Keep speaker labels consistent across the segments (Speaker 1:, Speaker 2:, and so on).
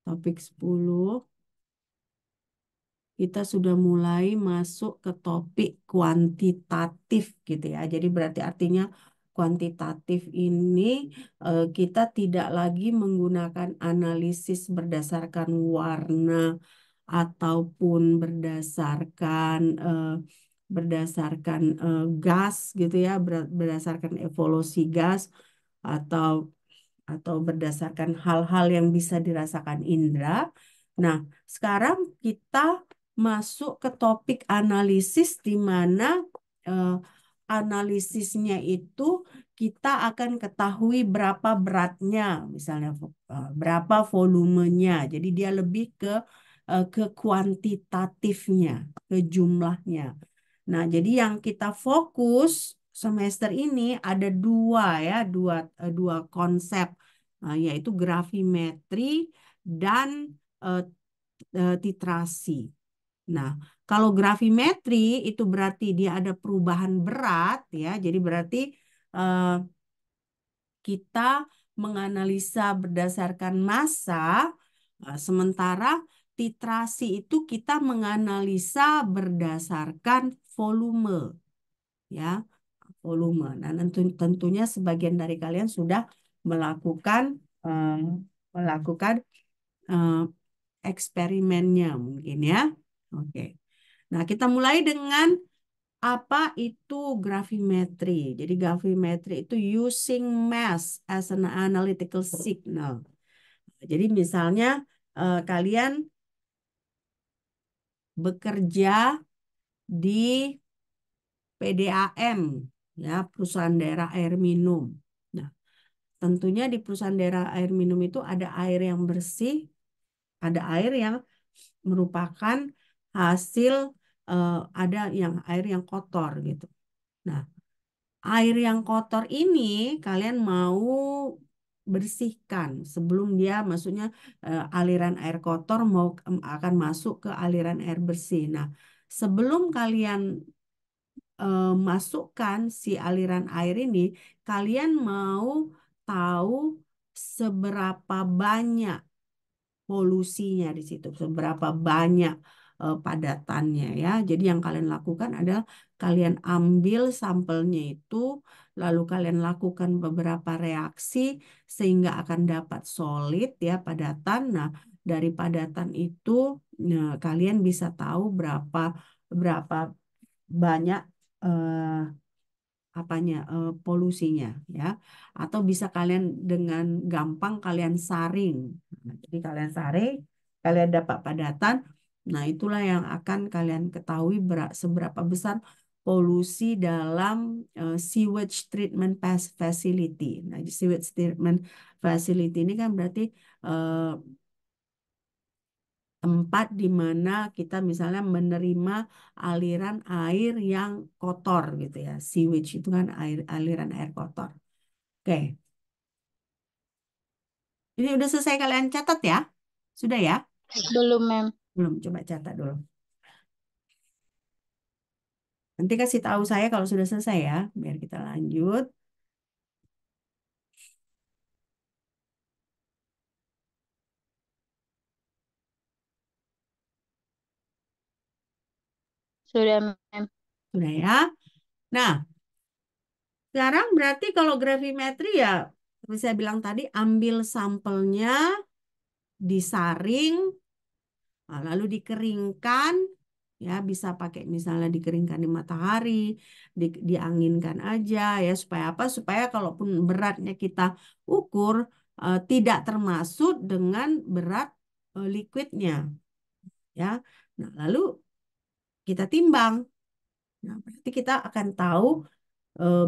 Speaker 1: Topik 10. Kita sudah mulai masuk ke topik kuantitatif gitu ya. Jadi berarti artinya kuantitatif ini kita tidak lagi menggunakan analisis berdasarkan warna ataupun gas gitu ya, berdasarkan evolusi gas atau berdasarkan hal-hal yang bisa dirasakan indera. Nah, sekarang kita masuk ke topik analisis di mana eh, analisisnya itu kita akan ketahui berapa beratnya, misalnya berapa volumenya. Jadi dia lebih ke kuantitatifnya, ke jumlahnya. Nah, jadi yang kita fokus semester ini ada dua ya, dua konsep, yaitu grafimetri dan eh, titrasi. Nah, kalau grafimetri itu berarti dia ada perubahan berat ya, jadi berarti eh, kita menganalisa berdasarkan massa, sementara titrasi itu kita menganalisa berdasarkan volume ya, volume. Nah, tentunya sebagian dari kalian sudah melakukan eh, melakukan eh, eksperimennya mungkin ya. Oke. Nah, kita mulai dengan apa itu gravimetri. Jadi gravimetri itu using mass as an analytical signal. Jadi misalnya kalian bekerja di PDAM ya, perusahaan daerah air minum. Nah, tentunya di perusahaan daerah air minum itu ada air yang bersih, ada air yang merupakan hasil ada yang air yang kotor gitu. Nah, air yang kotor ini kalian mau bersihkan sebelum dia, maksudnya aliran air kotor akan masuk ke aliran air bersih. Nah, sebelum kalian masukkan si aliran air ini, kalian mau tahu seberapa banyak polusinya di situ, seberapa banyak padatannya ya. Jadi yang kalian lakukan adalah kalian ambil sampelnya itu, lalu kalian lakukan beberapa reaksi sehingga akan dapat solid ya, padatan. Nah, dari padatan itu kalian bisa tahu berapa berapa banyak eh, polusinya ya, atau bisa kalian dengan gampang kalian saring. Nah, jadi kalian saring, kalian dapat padatan. Nah, itulah yang akan kalian ketahui seberapa besar polusi dalam sewage treatment facility. Nah, di sewage treatment facility ini kan berarti eh, tempat di mana kita misalnya menerima aliran air yang kotor gitu ya. Sewage itu kan aliran air kotor. Oke, ini udah selesai kalian catat ya? Sudah ya?
Speaker 2: Belum, Mem.
Speaker 1: Belum, coba catat dulu. Nanti kasih tahu saya kalau sudah selesai ya, biar kita lanjut.
Speaker 2: Sudah, Mem.
Speaker 1: Sudah ya? Nah, sekarang berarti kalau gravimetri ya, seperti saya bilang tadi, ambil sampelnya, disaring, nah, lalu dikeringkan, ya bisa pakai misalnya dikeringkan di matahari, dianginkan aja ya, supaya apa? Supaya kalaupun beratnya kita ukur tidak termasuk dengan berat liquidnya, ya. Nah, lalu kita timbang. Nah, berarti kita akan tahu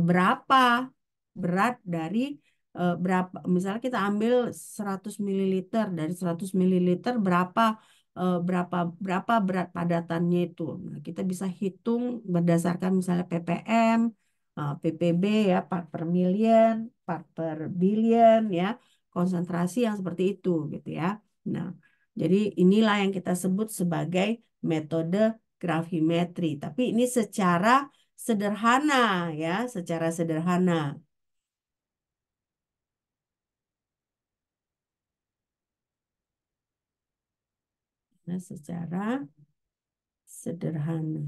Speaker 1: berapa berat dari berapa, misalnya kita ambil 100 mililiter, dari 100 mililiter berapa berapa berapa berat padatannya itu. Nah, kita bisa hitung berdasarkan misalnya ppm, ppb ya, part per million, part per billion ya, konsentrasi yang seperti itu gitu ya. Nah, jadi inilah yang kita sebut sebagai metode gravimetri. Tapi ini secara sederhana ya, secara sederhana. Nah, secara sederhana.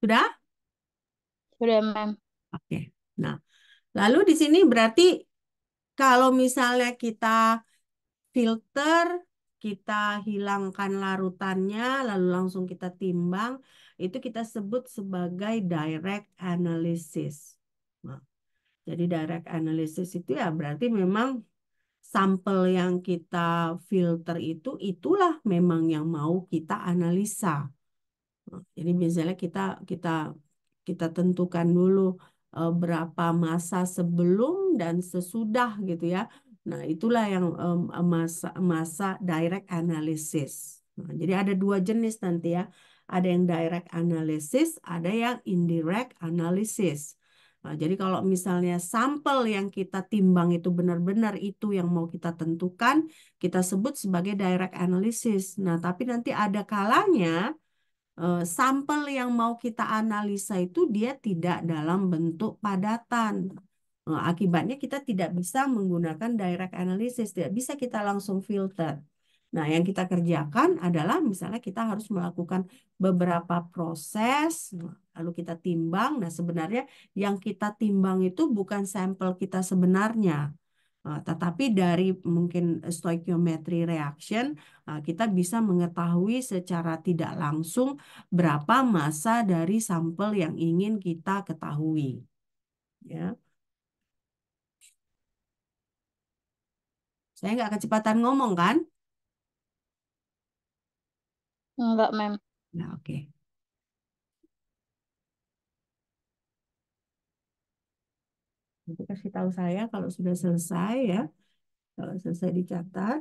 Speaker 1: Sudah?
Speaker 2: Sudah, Mem.
Speaker 1: Oke. Nah, lalu di sini berarti kalau misalnya kita filter, kita hilangkan larutannya, lalu langsung kita timbang, itu kita sebut sebagai direct analysis. Nah, jadi direct analysis itu ya berarti memang sampel yang kita filter itu itulah memang yang mau kita analisa. Jadi misalnya kita kita tentukan dulu berapa masa sebelum dan sesudah gitu ya. Nah, itulah yang masa masa direct analysis. Nah, jadi ada dua jenis nanti ya. Ada yang direct analysis, ada yang indirect analysis. Nah, jadi kalau misalnya sampel yang kita timbang itu benar-benar itu yang mau kita tentukan, kita sebut sebagai direct analysis. Nah, tapi nanti ada kalanya sampel yang mau kita analisa itu dia tidak dalam bentuk padatan. Akibatnya kita tidak bisa menggunakan direct analysis, tidak bisa kita langsung filter. Nah, yang kita kerjakan adalah misalnya kita harus melakukan beberapa proses, lalu kita timbang. Nah, sebenarnya yang kita timbang itu bukan sampel kita sebenarnya. Tetapi dari mungkin stoichiometry reaction, kita bisa mengetahui secara tidak langsung berapa massa dari sampel yang ingin kita ketahui. Ya, saya nggak kecepatan ngomong kan?
Speaker 2: Enggak, Mem.
Speaker 1: Nah, oke. Nanti kasih tahu saya kalau sudah selesai ya. Kalau selesai dicatat.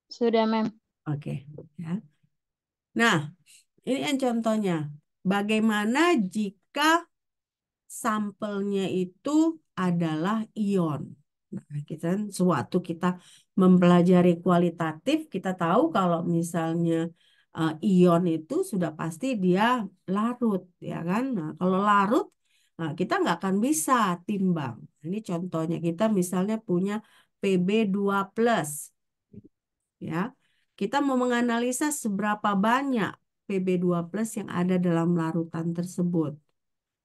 Speaker 2: Sudah, Mem.
Speaker 1: Oke. Ya. Nah, ini yang contohnya. Bagaimana jika sampelnya itu adalah ion. Nah, kita kan sewaktu kita mempelajari kualitatif, kita tahu kalau misalnya ion itu sudah pasti dia larut, ya kan? Nah, kalau larut, nah, kita nggak akan bisa timbang. Ini contohnya kita misalnya punya Pb2+, ya. Kita mau menganalisa seberapa banyak Pb2+ yang ada dalam larutan tersebut.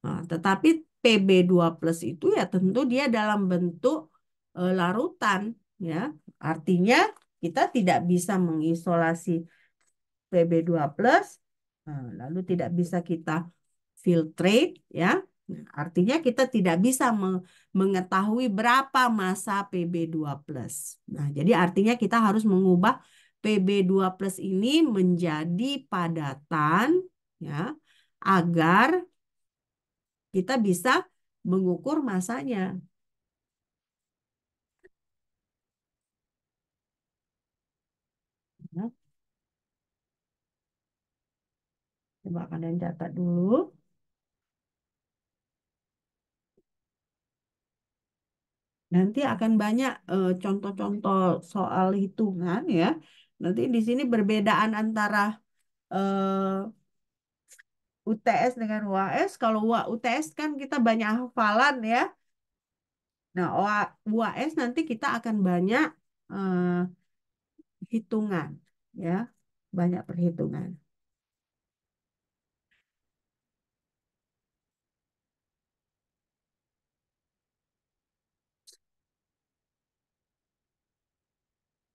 Speaker 1: Nah, tetapi Pb2+ itu ya tentu dia dalam bentuk larutan ya. Artinya kita tidak bisa mengisolasi Pb2+, lalu tidak bisa kita filtrate ya. Nah, artinya kita tidak bisa mengetahui berapa massa Pb2+. Nah, jadi artinya kita harus mengubah Pb2+ ini menjadi padatan ya agar kita bisa mengukur masanya. Ya, coba kalian catat dulu. Nanti akan banyak contoh-contoh soal hitungan ya. Nanti di sini perbedaan antara UTS dengan UAS. Kalau UTS kan kita banyak hafalan ya. Nah, UAS nanti kita akan banyak eh, hitungan ya. Banyak perhitungan.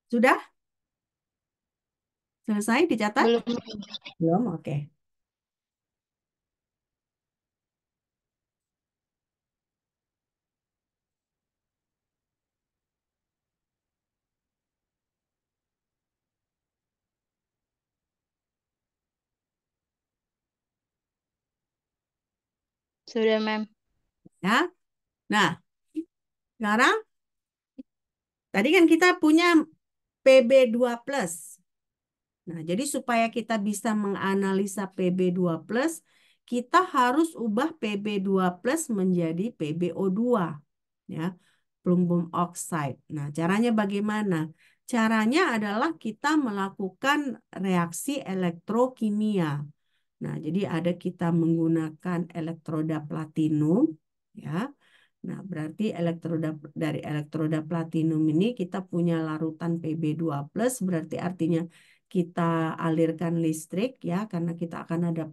Speaker 1: Sudah selesai dicatat?
Speaker 2: Belum.
Speaker 1: Belum, oke.
Speaker 2: Sudah, Mem.
Speaker 1: Ya. Nah, sekarang tadi kan kita punya PB2 plus. Nah, jadi supaya kita bisa menganalisa PB2 plus, kita harus ubah PB2 plus menjadi PbO2, ya, plumbum oxide. Nah, caranya bagaimana? Caranya adalah kita melakukan reaksi elektrokimia. Nah, jadi ada kita menggunakan elektroda platinum, ya. Nah, berarti dari elektroda platinum ini kita punya larutan Pb2 plus, berarti artinya kita alirkan listrik, ya, karena kita akan ada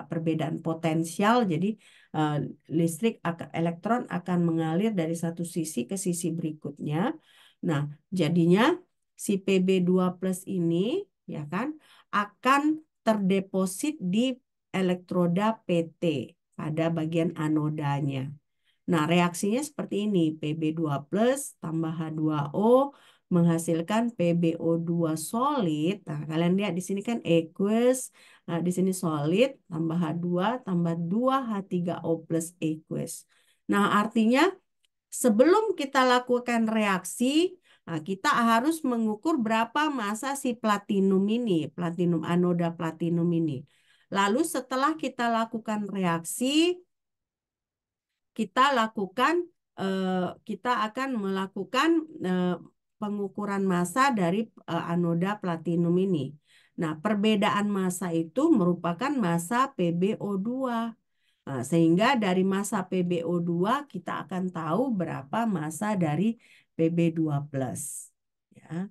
Speaker 1: perbedaan potensial. Jadi eh, elektron akan mengalir dari satu sisi ke sisi berikutnya. Nah, jadinya si Pb2 plus ini, ya kan, akan terdeposit di elektroda PT pada bagian anodanya. Nah, reaksinya seperti ini. Pb2 plus tambah H2O menghasilkan PbO2 solid. Nah, kalian lihat di sini kan aqueous. Nah, di sini solid tambah H2 tambah 2H3O plus aqueous. Nah, artinya sebelum kita lakukan reaksi, nah, kita harus mengukur berapa massa si platinum ini, platinum anoda platinum ini. Lalu setelah kita lakukan reaksi, kita lakukan kita akan melakukan eh, pengukuran massa dari anoda platinum ini. Nah, perbedaan massa itu merupakan massa PbO2. Nah, sehingga dari massa PbO2 kita akan tahu berapa massa dari Pb2 plus. Ya,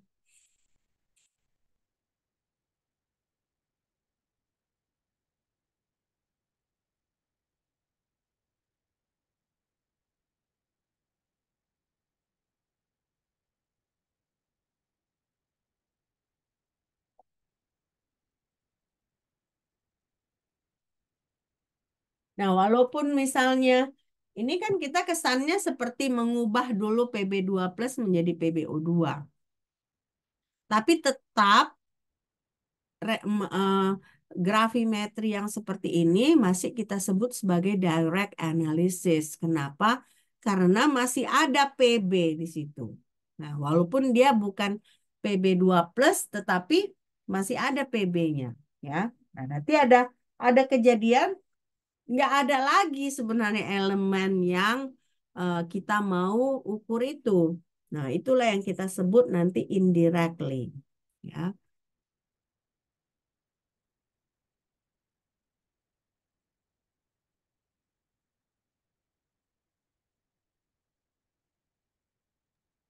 Speaker 1: nah, walaupun misalnya ini kan kita kesannya seperti mengubah dulu Pb2 plus menjadi PbO2. Tapi tetap gravimetri yang seperti ini masih kita sebut sebagai direct analysis. Kenapa? Karena masih ada PB di situ. Nah, walaupun dia bukan PB2 plus, tetapi masih ada PB-nya, ya. Nah, nanti ada kejadian nggak ada lagi sebenarnya elemen yang kita mau ukur itu. Nah, itulah yang kita sebut nanti indirectly, ya.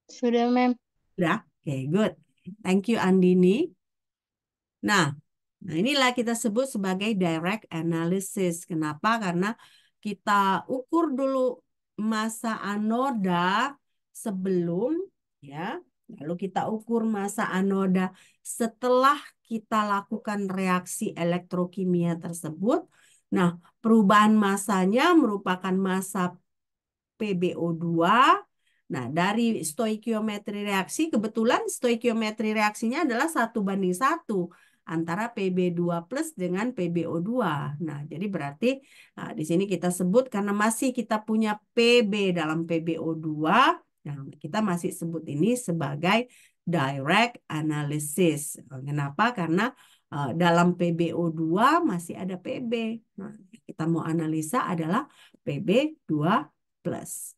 Speaker 2: Sudah, mem.
Speaker 1: Udah, oke, good. Thank you, Andini. Nah, inilah kita sebut sebagai direct analysis. Kenapa? Karena kita ukur dulu massa anoda sebelum, ya, lalu kita ukur massa anoda setelah kita lakukan reaksi elektrokimia tersebut. Nah, perubahan massanya merupakan massa PbO2. Nah, dari stoikiometri reaksi, kebetulan stoikiometri reaksinya adalah 1:1 antara Pb2 plus dengan PbO2. Nah, jadi berarti di sini kita sebut karena masih kita punya Pb dalam PbO2, nah, kita masih sebut ini sebagai direct analysis. Kenapa? Karena dalam PbO2 masih ada Pb. Nah, kita mau analisa adalah Pb2 plus.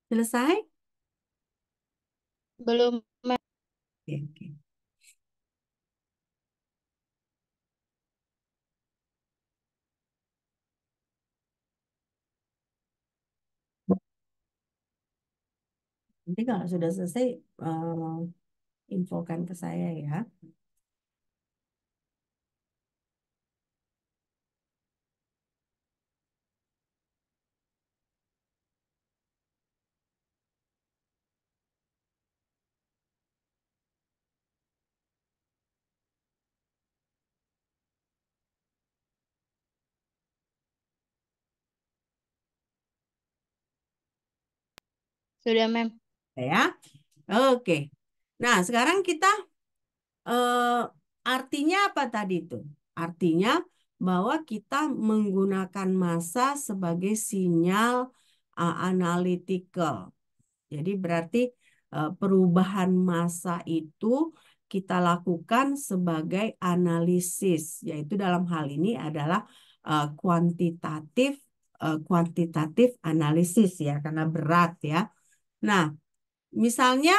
Speaker 1: Selesai?
Speaker 2: Belum, mem.
Speaker 1: Oke, oke. Nanti kalau sudah selesai, infokan ke saya ya.
Speaker 2: Sudah, Mem.
Speaker 1: Ya. Oke. Nah, sekarang kita artinya apa tadi itu? Artinya bahwa kita menggunakan massa sebagai sinyal analytical. Jadi berarti perubahan massa itu kita lakukan sebagai analisis, yaitu dalam hal ini adalah kuantitatif analisis ya, karena berat ya. Nah, misalnya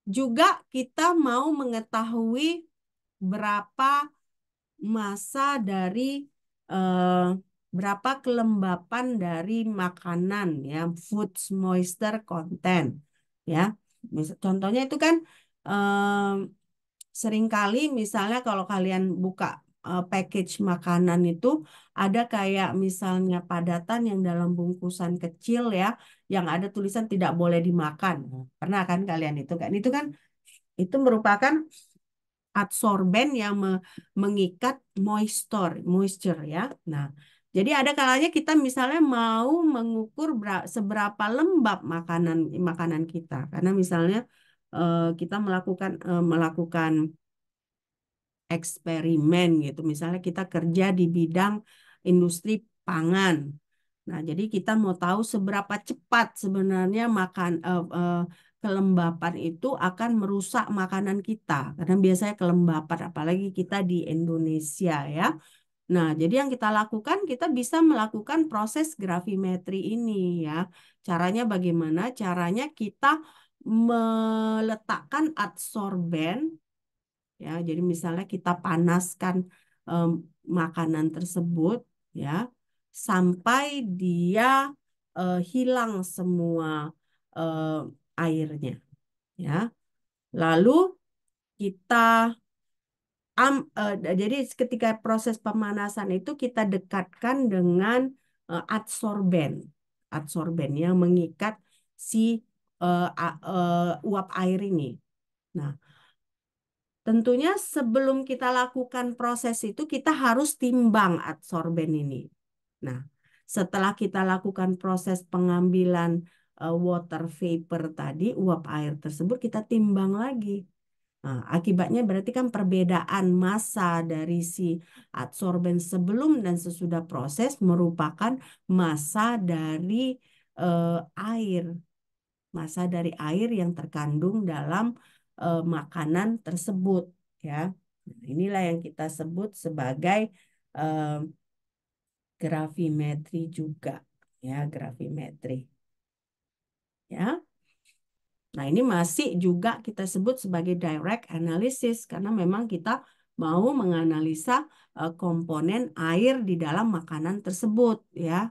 Speaker 1: juga kita mau mengetahui berapa massa dari eh, berapa kelembapan dari makanan ya, food moisture content ya. Contohnya itu kan seringkali misalnya kalau kalian buka package makanan itu ada kayak misalnya padatan yang dalam bungkusan kecil ya, yang ada tulisan tidak boleh dimakan. Pernah kan kalian itu kan? Itu merupakan adsorben yang mengikat moisture ya. Nah, jadi ada kalanya kita misalnya mau mengukur seberapa lembab makanan makanan kita, karena misalnya kita melakukan eksperimen gitu. Misalnya kita kerja di bidang industri pangan. Nah, jadi kita mau tahu seberapa cepat sebenarnya kelembapan itu akan merusak makanan kita. Karena biasanya kelembapan, apalagi kita di Indonesia ya. Nah, jadi yang kita lakukan, kita bisa melakukan proses gravimetri ini ya. Caranya bagaimana? Caranya kita meletakkan adsorben. Ya, jadi misalnya kita panaskan em, makanan tersebut ya sampai dia hilang semua eh, airnya ya. Lalu kita jadi ketika proses pemanasan itu kita dekatkan dengan adsorben, adsorben yang mengikat si uap air ini. Nah, tentunya sebelum kita lakukan proses itu kita harus timbang adsorben ini. Nah, setelah kita lakukan proses pengambilan water vapor tadi, uap air tersebut kita timbang lagi. Nah, akibatnya berarti kan perbedaan massa dari si adsorben sebelum dan sesudah proses merupakan massa dari air, massa dari air yang terkandung dalam makanan tersebut ya. Nah, inilah yang kita sebut sebagai eh, gravimetri juga ya, gravimetri ya. Nah, ini masih juga kita sebut sebagai direct analysis karena memang kita mau menganalisa komponen air di dalam makanan tersebut ya.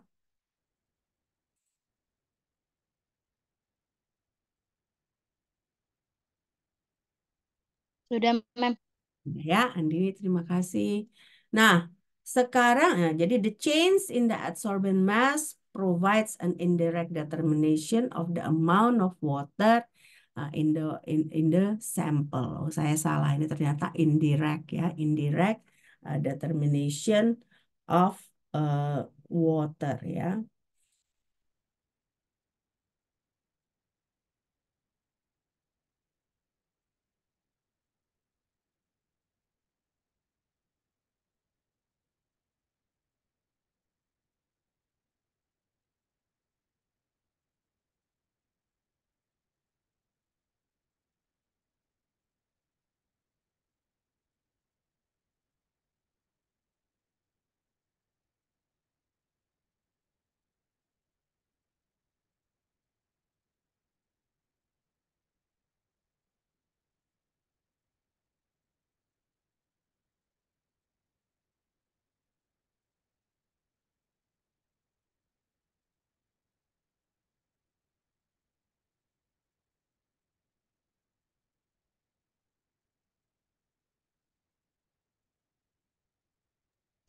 Speaker 2: Sudah, Mem.
Speaker 1: Ya, Andini, terima kasih. Nah, sekarang, ya, jadi the change in the adsorbent mass provides an indirect determination of the amount of water in the sample. Oh, saya salah, ini ternyata indirect ya, indirect determination of water ya.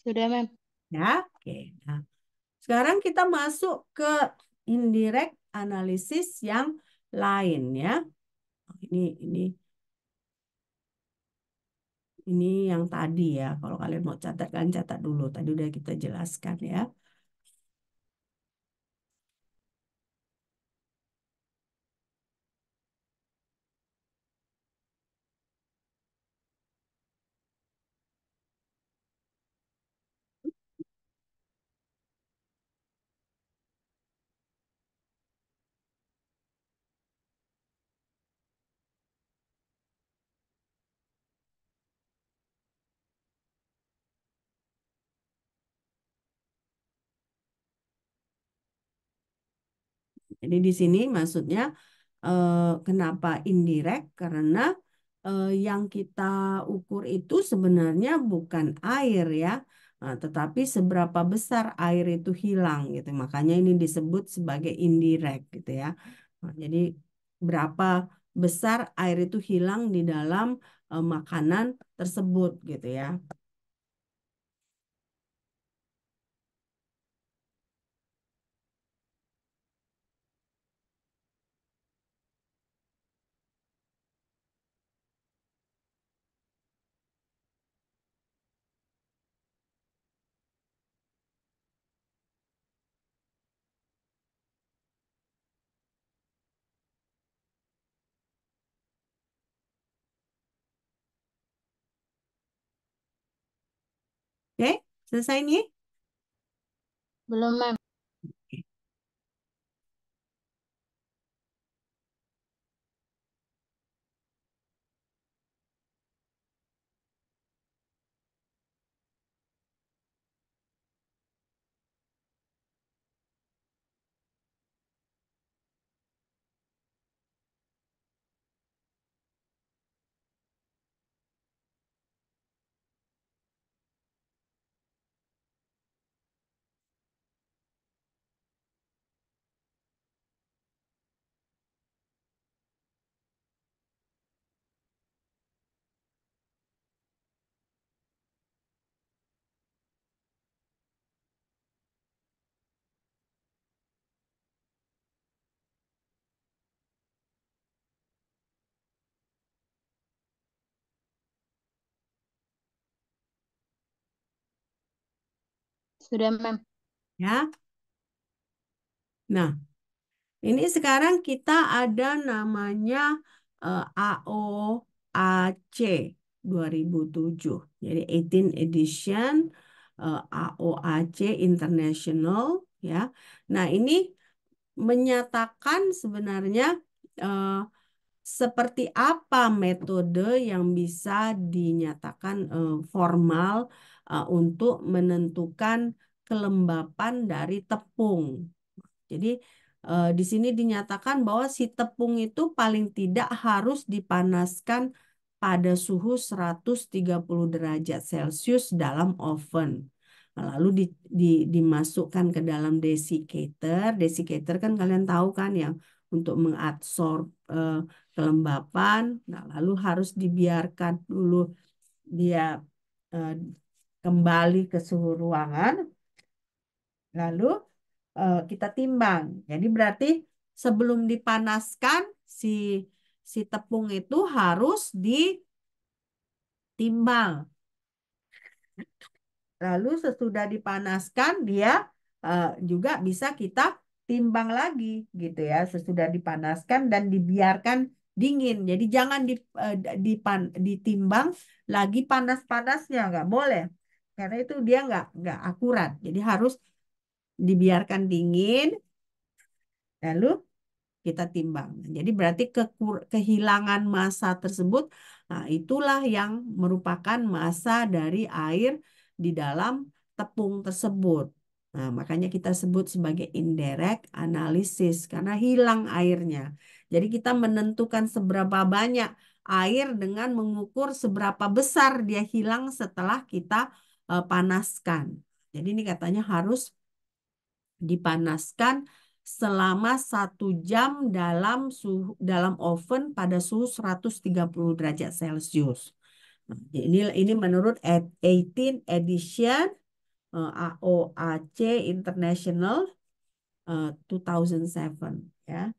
Speaker 2: Sudah, Mem.
Speaker 1: Ya, oke. Nah, sekarang kita masuk ke indirect analysis yang lain ya. Ini ini yang tadi ya. Kalau kalian mau catat, kalian catat dulu. Tadi udah kita jelaskan ya. Jadi di sini maksudnya kenapa indirect? Karena yang kita ukur itu sebenarnya bukan air ya, tetapi seberapa besar air itu hilang gitu. Makanya ini disebut sebagai indirect gitu ya. Jadi berapa besar air itu hilang di dalam makanan tersebut gitu ya. Oke, selesai nih?
Speaker 2: Belum, Mem. Sudah, Mem.
Speaker 1: Ya. Nah, ini sekarang kita ada namanya AOAC 2007. Jadi 18 edition AOAC International ya. Nah, ini menyatakan sebenarnya eh, seperti apa metode yang bisa dinyatakan formal untuk menentukan kelembapan dari tepung. Jadi di sini dinyatakan bahwa si tepung itu paling tidak harus dipanaskan pada suhu 130 derajat Celcius dalam oven. Lalu dimasukkan ke dalam desiccator. Desiccator kan kalian tahu kan yang untuk mengadsorb kelembapan. Nah, lalu harus dibiarkan dulu dia eh, kembali ke suhu ruangan. Lalu kita timbang. Jadi berarti sebelum dipanaskan si si tepung itu harus ditimbang. Lalu sesudah dipanaskan dia juga bisa kita timbang lagi gitu ya. Sesudah dipanaskan dan dibiarkan dingin. Jadi jangan ditimbang lagi panas-panasnya nggak boleh. Karena itu dia nggak akurat. Jadi harus dibiarkan dingin. Lalu kita timbang. Jadi berarti kehilangan massa tersebut, nah itulah yang merupakan massa dari air di dalam tepung tersebut. Nah, makanya kita sebut sebagai indirect analysis karena hilang airnya. Jadi kita menentukan seberapa banyak air dengan mengukur seberapa besar dia hilang setelah kita panaskan. Jadi ini katanya harus dipanaskan selama 1 jam dalam oven pada suhu 130 derajat Celcius. Nah, ini menurut 18 edition AOAC International 2007 ya.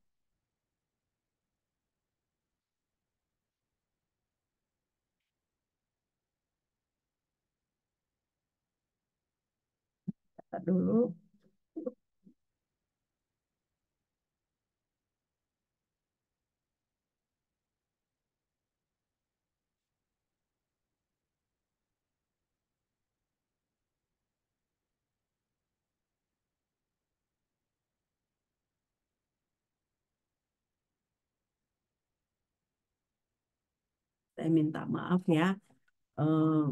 Speaker 1: Lihat dulu. Saya minta maaf ya. Eh,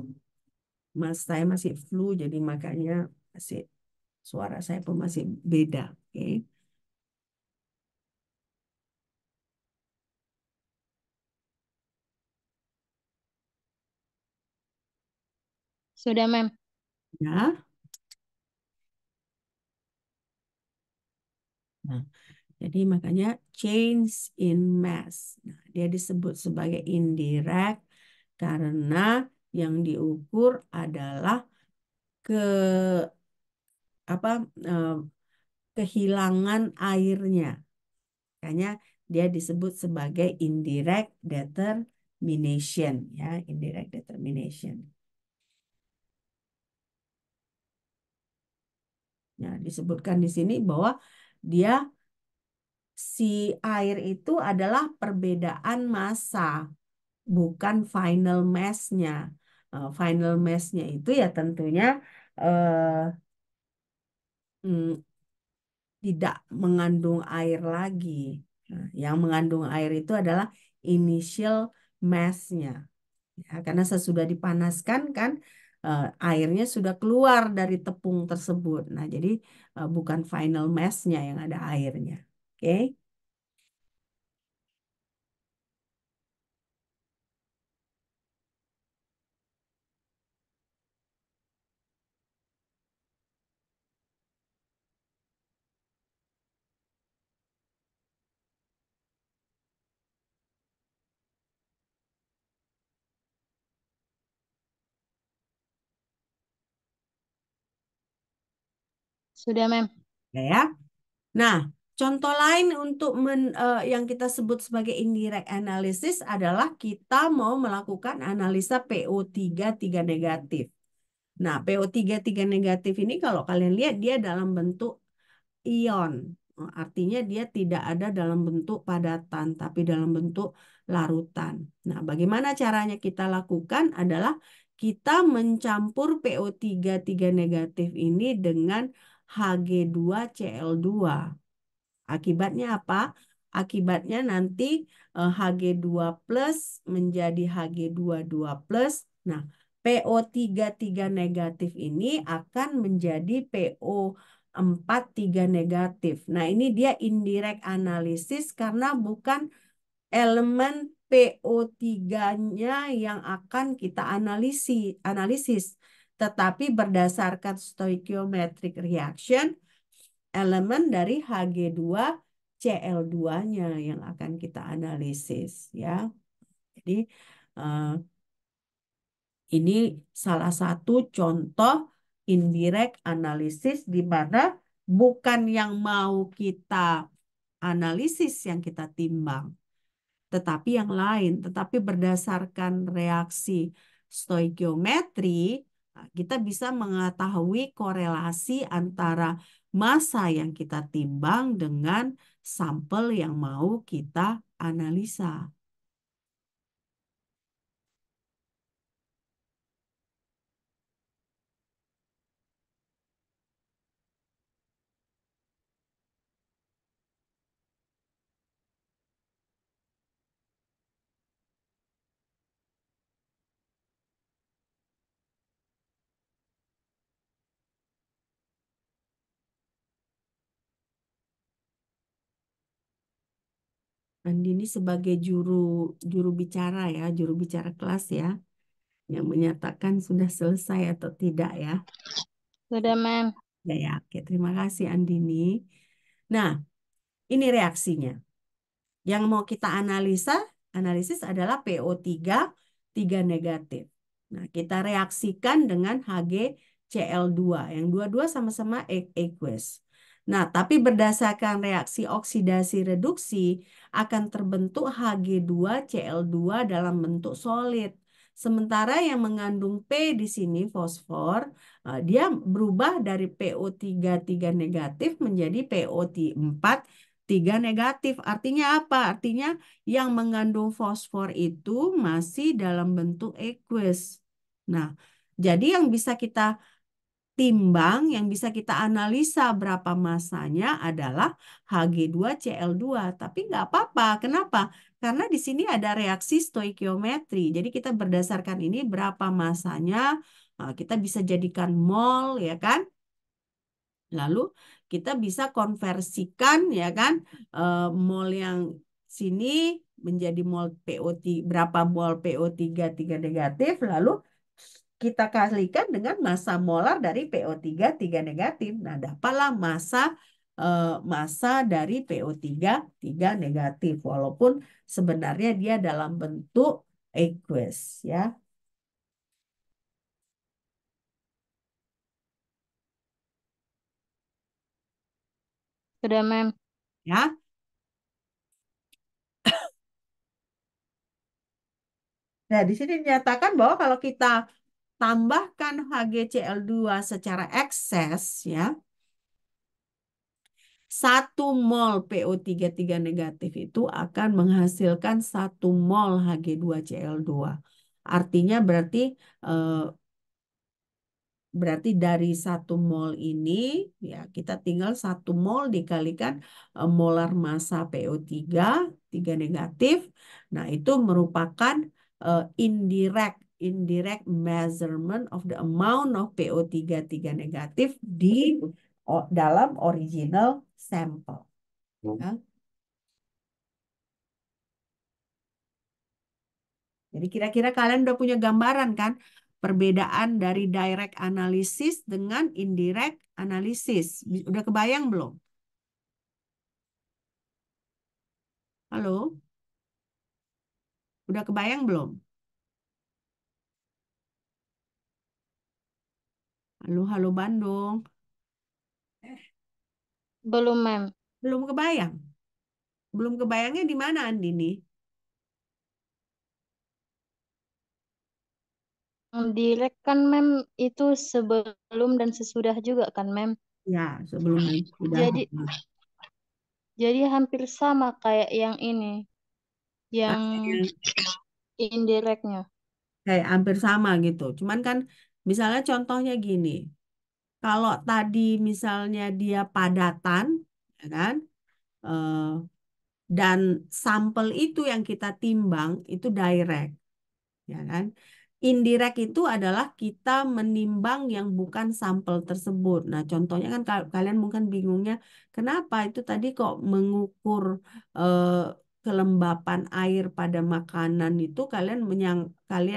Speaker 1: saya masih flu jadi makanya masih suara saya pun masih beda. Oke.
Speaker 2: Sudah, Mem.
Speaker 1: Ya. Nah, jadi makanya change in mass. Nah, dia disebut sebagai indirect karena yang diukur adalah ke apa eh, kehilangan airnya. Makanya dia disebut sebagai indirect determination ya, indirect determination. Nah, disebutkan di sini bahwa dia si air itu adalah perbedaan massa, bukan final mass-nya. Final mass-nya itu ya tentunya eh, mm, tidak mengandung air lagi. Nah, yang mengandung air itu adalah initial mass-nya. Ya, karena sesudah dipanaskan kan airnya sudah keluar dari tepung tersebut. Nah, jadi bukan final mass-nya yang ada airnya. Oke,
Speaker 2: Sudah, Mem.
Speaker 1: ya. Nah, contoh lain untuk yang kita sebut sebagai indirect analysis adalah kita mau melakukan analisa PO3 negatif. Nah, PO3 negatif ini kalau kalian lihat dia dalam bentuk ion. Artinya dia tidak ada dalam bentuk padatan, tapi dalam bentuk larutan. Nah, bagaimana caranya kita lakukan adalah kita mencampur PO3 negatif ini dengan Hg2Cl2. Akibatnya apa? Akibatnya nanti Hg2 plus menjadi Hg22 plus. Nah, PO3 negatif ini akan menjadi PO43 negatif. Nah, ini dia indirect analisis karena bukan elemen PO3-nya yang akan kita analisis, tetapi berdasarkan stoichiometric reaction elemen dari Hg2Cl2-nya yang akan kita analisis ya. Jadi eh, ini salah satu contoh indirect analisis di mana bukan yang mau kita analisis yang kita timbang, tetapi yang lain. Tetapi berdasarkan reaksi stoikiometri, kita bisa mengetahui korelasi antara massa yang kita timbang dengan sampel yang mau kita analisa. Andini sebagai juru bicara ya, juru bicara kelas ya, yang menyatakan sudah selesai atau tidak ya.
Speaker 2: Sudah, Mem.
Speaker 1: Ya, ya, oke. Terima kasih Andini. Nah, ini reaksinya. Yang mau kita analisis adalah PO3 negatif. Nah, kita reaksikan dengan Hg Cl2. Yang dua-dua sama-sama aqueous. Nah, tapi berdasarkan reaksi oksidasi reduksi akan terbentuk Hg2Cl2 dalam bentuk solid. Sementara yang mengandung P di sini fosfor, dia berubah dari PO3 3 negatif menjadi PO4 3 negatif. Artinya apa? Artinya yang mengandung fosfor itu masih dalam bentuk aqueous. Nah, jadi yang bisa kita timbang, yang bisa kita analisa berapa masanya adalah Hg2Cl2. Tapi nggak apa-apa. Kenapa? Karena di sini ada reaksi stoikiometri. Jadi kita berdasarkan ini berapa masanya, kita bisa jadikan mol, ya kan? Lalu kita bisa konversikan, ya kan, mol yang sini menjadi mol PO3, berapa mol PO3 3 negatif, lalu kita kalikan dengan massa molar dari PO3 3 negatif. Nah, dapatlah massa dari PO3 3 negatif walaupun sebenarnya dia dalam bentuk aqueous, ya.
Speaker 2: Sudah, Mem.
Speaker 1: Ya. Nah, di sini dinyatakan bahwa kalau kita tambahkan HgCl2 secara ekses, ya, 1 mol PO3 3 negatif itu akan menghasilkan 1 mol Hg2Cl2. Artinya berarti dari 1 mol ini, ya, kita tinggal 1 mol dikalikan molar massa PO3 3 negatif. Nah, itu merupakan indirect measurement of the amount of PO3 3 negatif di dalam original sampel. Ya. Jadi kira-kira kalian udah punya gambaran kan perbedaan dari direct analysis dengan indirect analysis. Udah kebayang belum? Halo? Udah kebayang belum? Halo, halo Bandung.
Speaker 2: Belum, Mem.
Speaker 1: Belum kebayang. Belum kebayangnya di mana Andini?
Speaker 2: Direct kan, Mem, itu sebelum dan sesudah juga kan, Mem.
Speaker 1: Ya, sebelum dan sudah.
Speaker 2: Jadi jadi hampir sama kayak yang ini, yang indirectnya.
Speaker 1: Kayak hampir sama gitu. Cuman kan misalnya contohnya gini. Kalau tadi misalnya dia padatan, ya kan? eh, dan sampel itu yang kita timbang itu direct, ya kan? Indirect itu adalah kita menimbang yang bukan sampel tersebut. Nah, contohnya kan kalian mungkin bingungnya, kenapa itu tadi kok mengukur eh, kelembapan air pada makanan itu kalian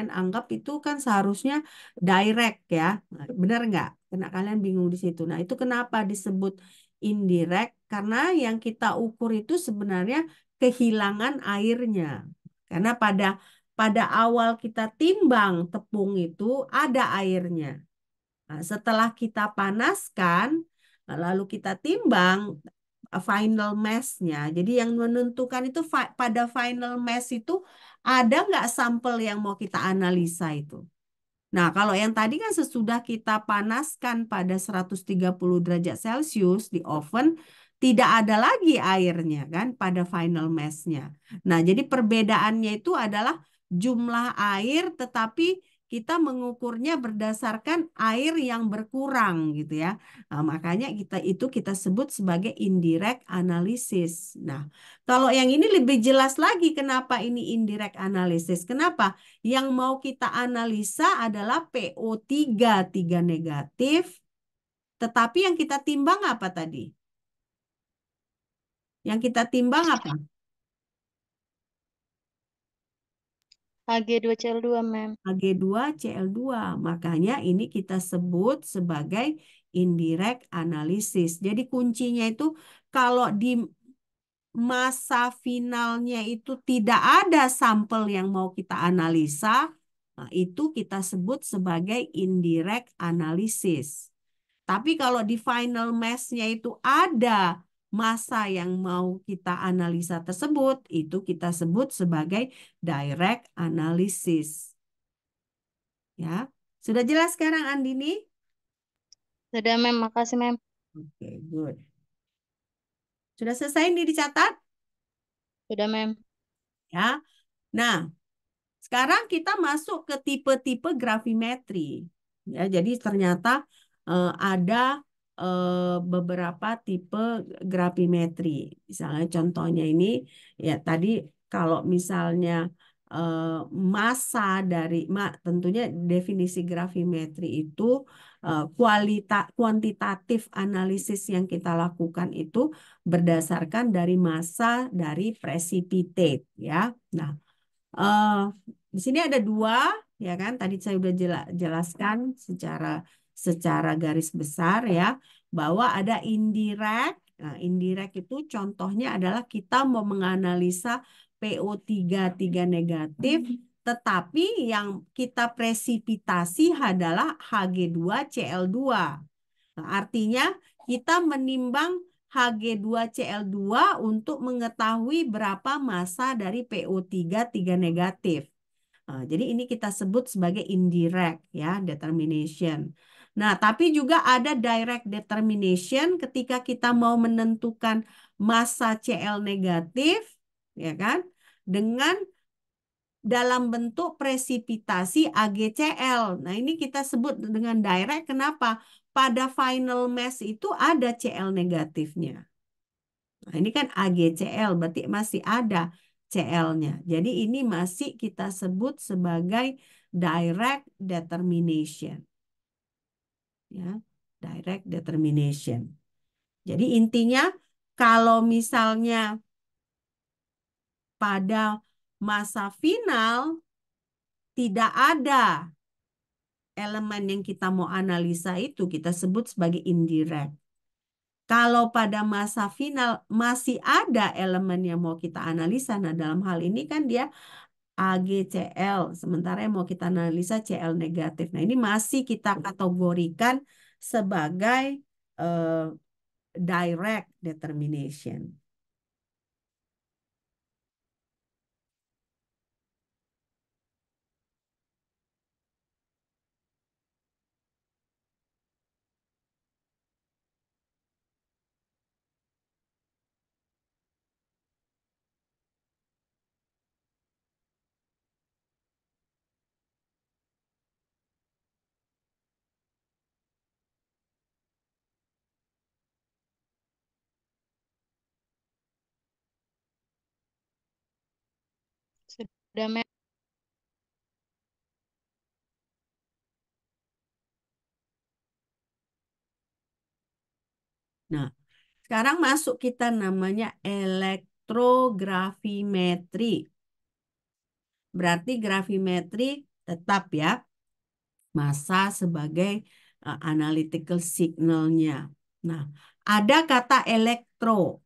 Speaker 1: anggap itu kan seharusnya direct, ya. Nah, benar nggak? Karena kalian bingung di situ. Nah, itu kenapa disebut indirect? Karena yang kita ukur itu sebenarnya kehilangan airnya. Karena pada awal kita timbang tepung itu ada airnya. Nah, setelah kita panaskan, lalu kita timbang final mass-nya. Jadi yang menentukan itu pada final mass itu ada nggak sampel yang mau kita analisa itu. Nah, kalau yang tadi kan sesudah kita panaskan pada 130 derajat Celcius di oven, tidak ada lagi airnya kan pada final mass-nya. Nah, jadi perbedaannya itu adalah jumlah air, tetapi kita mengukurnya berdasarkan air yang berkurang gitu ya. Nah, makanya kita sebut sebagai indirect analysis. Nah, kalau yang ini lebih jelas lagi kenapa ini indirect analysis. Kenapa? Yang mau kita analisa adalah PO3 3 negatif, tetapi yang kita timbang apa tadi? Yang kita timbang apa?
Speaker 2: Hg2Cl2, Mem.
Speaker 1: Ag2Cl2. Makanya ini kita sebut sebagai indirect analysis. Jadi kuncinya itu kalau di masa finalnya itu tidak ada sampel yang mau kita analisa, Nah, itu kita sebut sebagai indirect analysis. Tapi kalau di final mass-nya itu ada massa yang mau kita analisa tersebut, itu kita sebut sebagai direct analysis. Ya, sudah jelas sekarang Andini?
Speaker 2: Sudah, Mem. Makasih, Mem.
Speaker 1: Oke, good. Sudah selesai ini dicatat?
Speaker 2: Sudah, Mem.
Speaker 1: Ya. Nah, sekarang kita masuk ke tipe-tipe gravimetri. Ya, jadi ternyata ada beberapa tipe gravimetri. Misalnya contohnya ini, ya tadi kalau misalnya eh, massa dari, tentunya definisi gravimetri itu kuantitatif analisis yang kita lakukan itu berdasarkan dari massa dari precipitate, ya. Nah, Eh, di sini ada dua, ya kan? Tadi saya udah jelaskan secara garis besar ya, bahwa ada indirect. Nah, indirect itu contohnya adalah kita mau menganalisa PO3 negatif, tetapi yang kita presipitasi adalah Hg2Cl2. Nah, artinya kita menimbang Hg2Cl2 untuk mengetahui berapa massa dari PO3 negatif. Nah, jadi ini kita sebut sebagai indirect ya, determination. Nah, tapi juga ada direct determination ketika kita mau menentukan massa Cl negatif, ya kan? Dengan dalam bentuk presipitasi AgCl. Nah, ini kita sebut dengan direct. Kenapa? Pada final mass itu ada Cl negatifnya. Nah, ini kan AgCl, berarti masih ada Cl-nya. Jadi ini masih kita sebut sebagai direct determination. Ya, direct determination. Jadi intinya kalau misalnya pada masa final tidak ada elemen yang kita mau analisa itu kita sebut sebagai indirect. Kalau pada masa final masih ada elemen yang mau kita analisa, nah dalam hal ini kan dia AgCl, sementara yang mau kita analisa Cl negatif. Nah ini masih kita kategorikan sebagai eh, direct determination.
Speaker 2: Sudah, Mem.
Speaker 1: Nah, sekarang masuk kita namanya elektrografimetri. Berarti gravimetri tetap ya, massa sebagai analytical signalnya. Nah, ada kata elektro.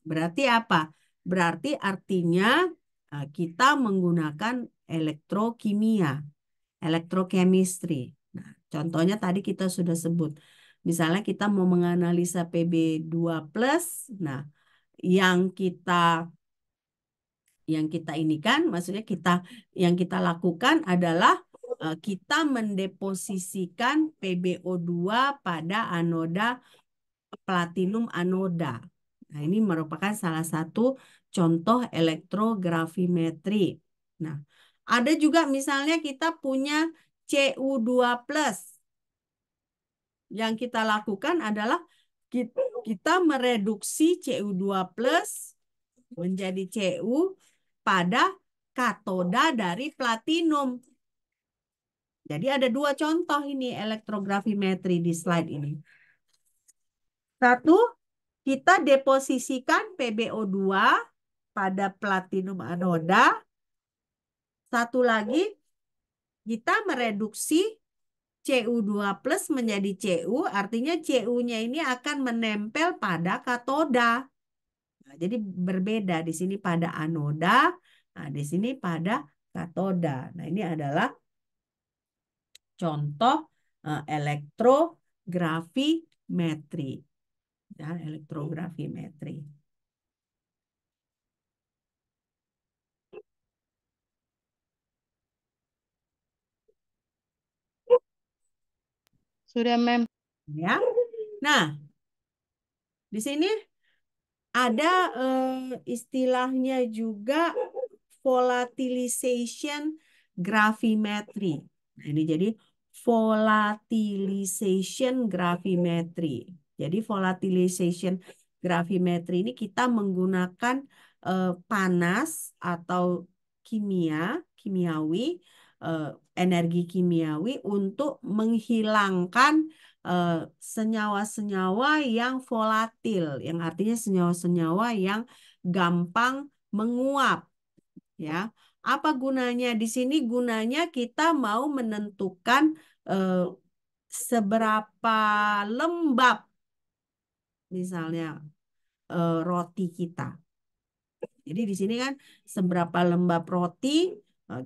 Speaker 1: Berarti apa? Berarti artinya kita menggunakan elektrokimia, elektrochemistry. Nah, contohnya tadi kita sudah sebut. Misalnya kita mau menganalisa Pb2+, nah yang kita ini kan maksudnya yang kita lakukan adalah kita mendeposisikan PbO2 pada anoda platinum anoda. Nah, ini merupakan salah satu contoh elektrografimetri. Nah, ada juga misalnya kita punya Cu2+. Yang kita lakukan adalah kita mereduksi Cu2+ menjadi Cu pada katoda dari platinum. Jadi ada dua contoh ini elektrografimetri di slide ini. Satu, kita deposisikan PbO2 pada platinum anoda. Satu lagi, kita mereduksi Cu2+ menjadi Cu, artinya Cu-nya ini akan menempel pada katoda. Nah, jadi berbeda di sini pada anoda, nah di sini pada katoda. Nah, ini adalah contoh elektrografimetri. Ya, elektrografimetri.
Speaker 2: Sudah, Mem.
Speaker 1: Ya. Nah, di sini ada istilahnya juga volatilization gravimetry. Nah, ini jadi volatilization gravimetry. Jadi volatilization gravimetry ini kita menggunakan panas atau kimiawi, eh, energi kimiawi untuk menghilangkan eh, senyawa-senyawa yang volatil, yang artinya senyawa-senyawa yang gampang menguap, ya. Apa gunanya di sini? Gunanya kita mau menentukan eh, seberapa lembab misalnya roti kita. Jadi di sini kan seberapa lembab roti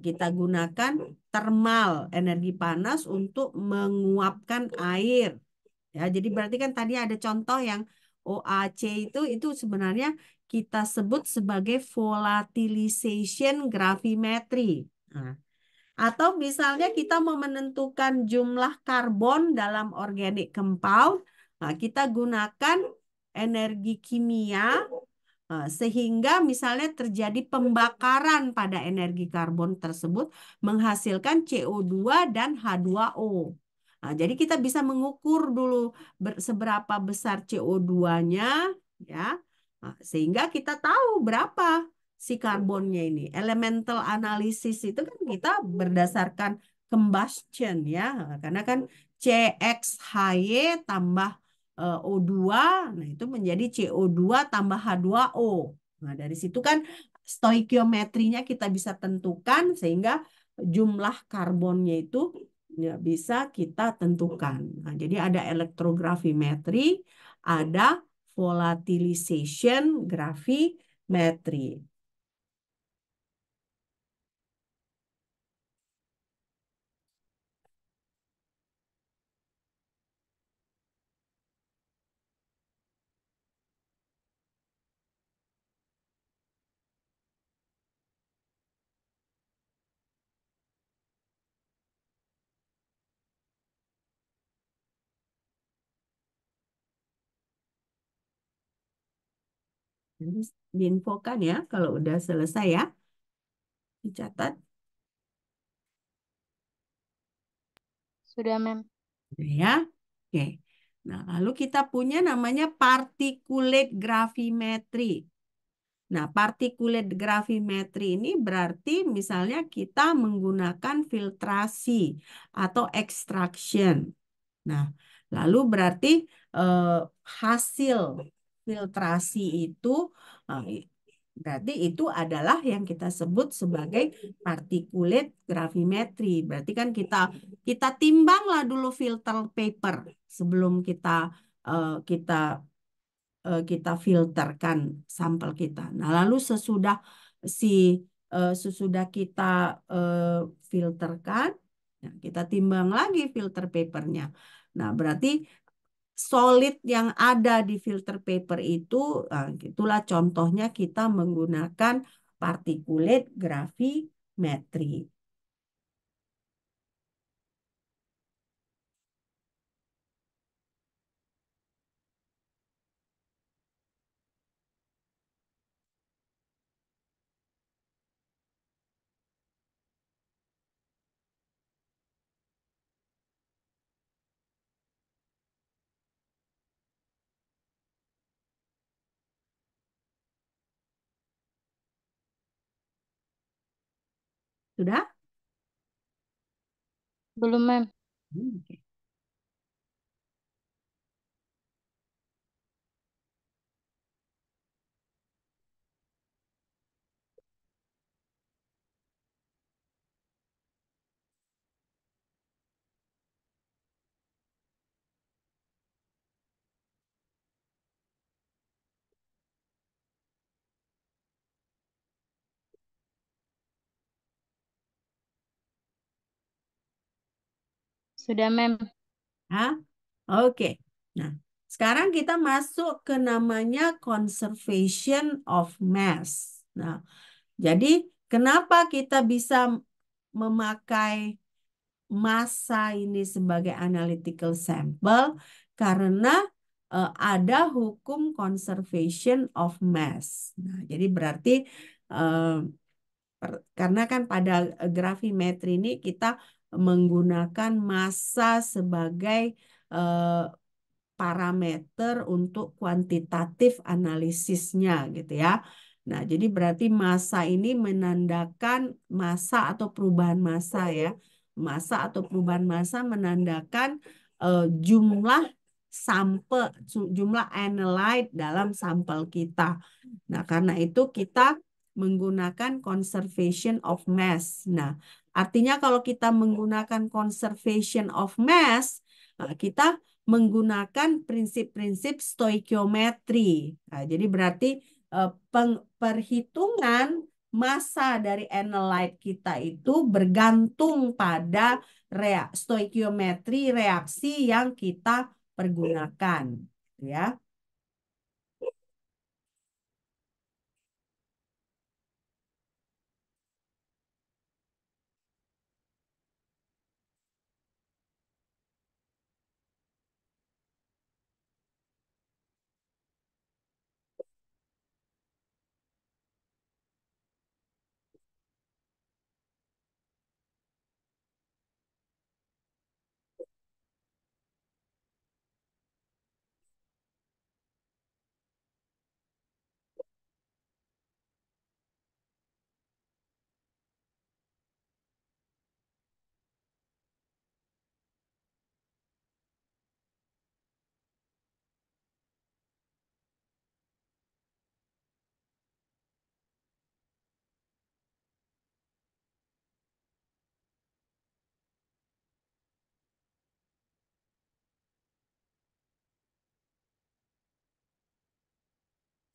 Speaker 1: kita gunakan termal energi panas untuk menguapkan air. Ya, jadi berarti kan tadi ada contoh yang OAC itu sebenarnya kita sebut sebagai volatilization gravimetry. Nah, atau misalnya kita mau menentukan jumlah karbon dalam organic compound, nah, kita gunakan energi kimia sehingga misalnya terjadi pembakaran pada energi karbon tersebut menghasilkan CO2 dan H2O. Nah, jadi kita bisa mengukur dulu seberapa besar CO2-nya, ya. Nah, sehingga kita tahu berapa si karbonnya ini. Elemental analisis itu kan kita berdasarkan combustion, ya. Karena kan CXHY tambah O2, nah itu menjadi CO2 tambah H2O. Nah, dari situ kan stoikiometrinya kita bisa tentukan sehingga jumlah karbonnya itu ya, bisa kita tentukan. Nah, jadi ada elektrografimetri, ada volatilization gravimetri. Nanti diinfokan ya kalau udah selesai ya, dicatat
Speaker 2: Sudah, Mem.
Speaker 1: ya. Oke. Nah, lalu kita punya namanya particulate gravimetri. Nah, particulate gravimetri ini berarti misalnya kita menggunakan filtrasi atau extraction. Nah, lalu berarti eh, hasil filtrasi itu eh, berarti itu adalah yang kita sebut sebagai particulate gravimetri. Berarti kan kita timbanglah dulu filter paper sebelum kita filterkan sampel kita. Nah, lalu si sesudah kita eh, filterkan, ya, kita timbang lagi filter papernya. Nah, berarti solid yang ada di filter paper itu, itulah contohnya kita menggunakan particulate gravimetri. Sudah?
Speaker 2: Belum, Mem.
Speaker 1: Oke.
Speaker 2: Sudah, Mem.
Speaker 1: Hah? Oke. Nah, sekarang kita masuk ke namanya conservation of mass. Nah, jadi kenapa kita bisa memakai massa ini sebagai analytical sample? Karena ada hukum conservation of mass. Nah, jadi berarti eh, karena kan pada gravimetri ini kita menggunakan massa sebagai eh, parameter untuk kuantitatif analisisnya gitu ya. Nah, jadi berarti massa ini menandakan massa atau perubahan massa ya. Massa atau perubahan massa menandakan jumlah sampel, jumlah analyte dalam sampel kita. Nah, karena itu kita menggunakan conservation of mass. Nah, artinya kalau kita menggunakan conservation of mass, kita menggunakan prinsip-prinsip stoikiometri. Nah, jadi berarti perhitungan massa dari analyte kita itu bergantung pada stoikiometri reaksi yang kita pergunakan, ya.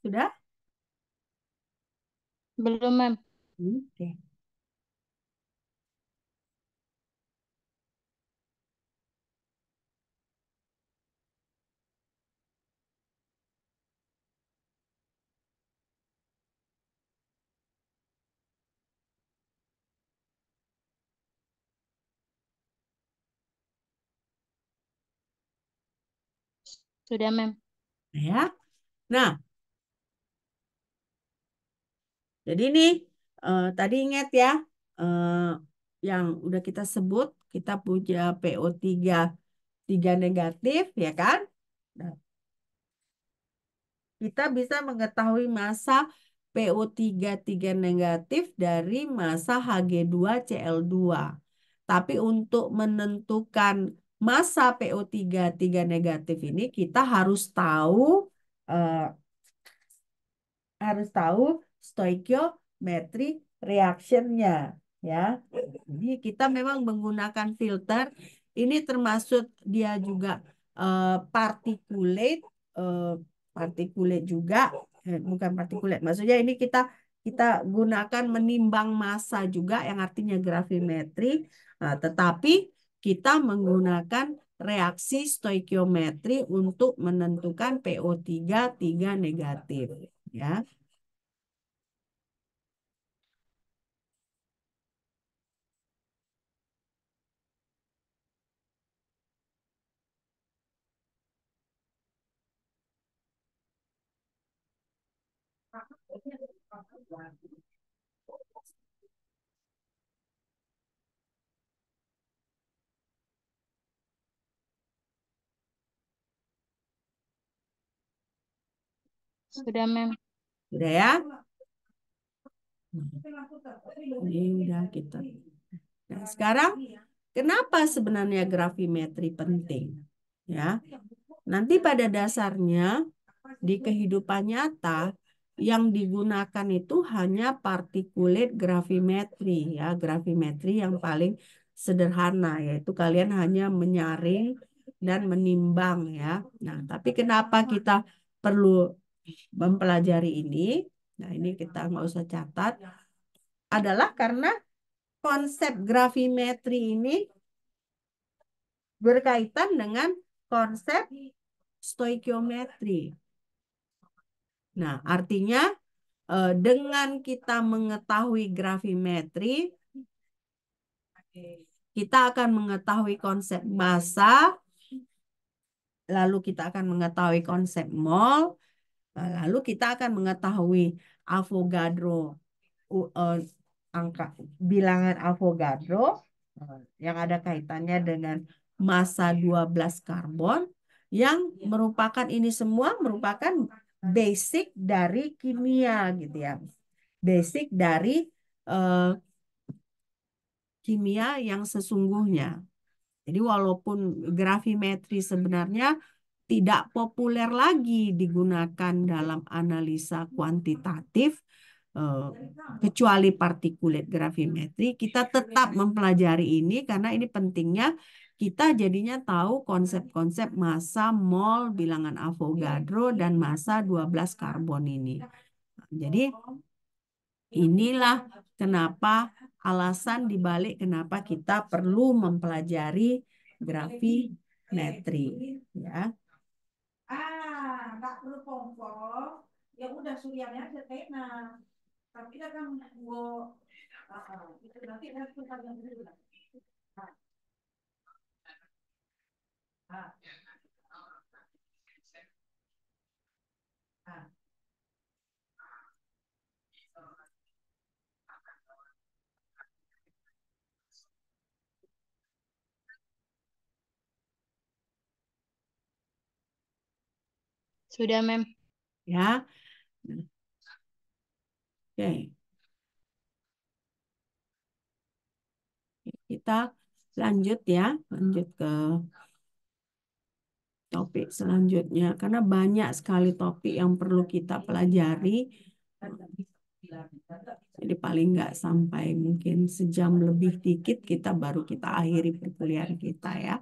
Speaker 1: Sudah?
Speaker 2: Belum, Mem.
Speaker 1: Oke.
Speaker 2: Sudah, Mem.
Speaker 1: Ya. Nah, jadi ini tadi ingat ya, eh, yang udah kita sebut, kita punya PO3 tiga negatif, ya kan? Nah, kita bisa mengetahui massa PO3 negatif dari massa Hg2Cl2. Tapi untuk menentukan massa PO3 negatif ini, kita eh, harus tahu stoichiometry reactionnya, ya. Jadi kita memang menggunakan filter. Ini termasuk dia juga particulate, eh, particulate juga, bukan particulate. Maksudnya ini kita kita gunakan menimbang massa juga, yang artinya gravimetri. Nah, tetapi kita menggunakan reaksi stoikiometri untuk menentukan PO3 negatif, ya.
Speaker 2: Sudah, Mem.
Speaker 1: Udah ya? Ini udah kita. Nah, sekarang kenapa sebenarnya gravimetri penting? Ya, nanti pada dasarnya di kehidupan nyata yang digunakan itu hanya particulate gravimetri, ya, gravimetri yang paling sederhana, yaitu kalian hanya menyaring dan menimbang, ya. Nah, tapi kenapa kita perlu mempelajari ini? Nah, ini kita nggak usah catat, adalah karena konsep gravimetri ini berkaitan dengan konsep stoikiometri. Nah, artinya dengan kita mengetahui gravimetri, kita akan mengetahui konsep massa, lalu kita akan mengetahui konsep mol, lalu kita akan mengetahui Avogadro, angka bilangan Avogadro yang ada kaitannya dengan massa 12 karbon yang merupakan ini semua merupakan basic dari kimia gitu ya. Basic dari eh, kimia yang sesungguhnya. Jadi walaupun gravimetri sebenarnya tidak populer lagi digunakan dalam analisa kuantitatif, eh, kecuali partikulat gravimetri, kita tetap mempelajari ini karena ini pentingnya kita jadinya tahu konsep-konsep massa, mol, bilangan Avogadro, dan massa 12 karbon ini. Jadi inilah kenapa alasan dibalik kenapa kita perlu mempelajari gravimetri, ya. Nggak perlu kompor, ya udah Suryanya aja tena. Tapi kan gua, itu nanti kita yang dulu lah. Ah, ah.
Speaker 2: Sudah, Mem.
Speaker 1: Ya, oke. Kita lanjut ya, lanjut ke topik selanjutnya karena banyak sekali topik yang perlu kita pelajari. Jadi paling nggak sampai mungkin sejam lebih dikit kita akhiri perkuliahan kita ya.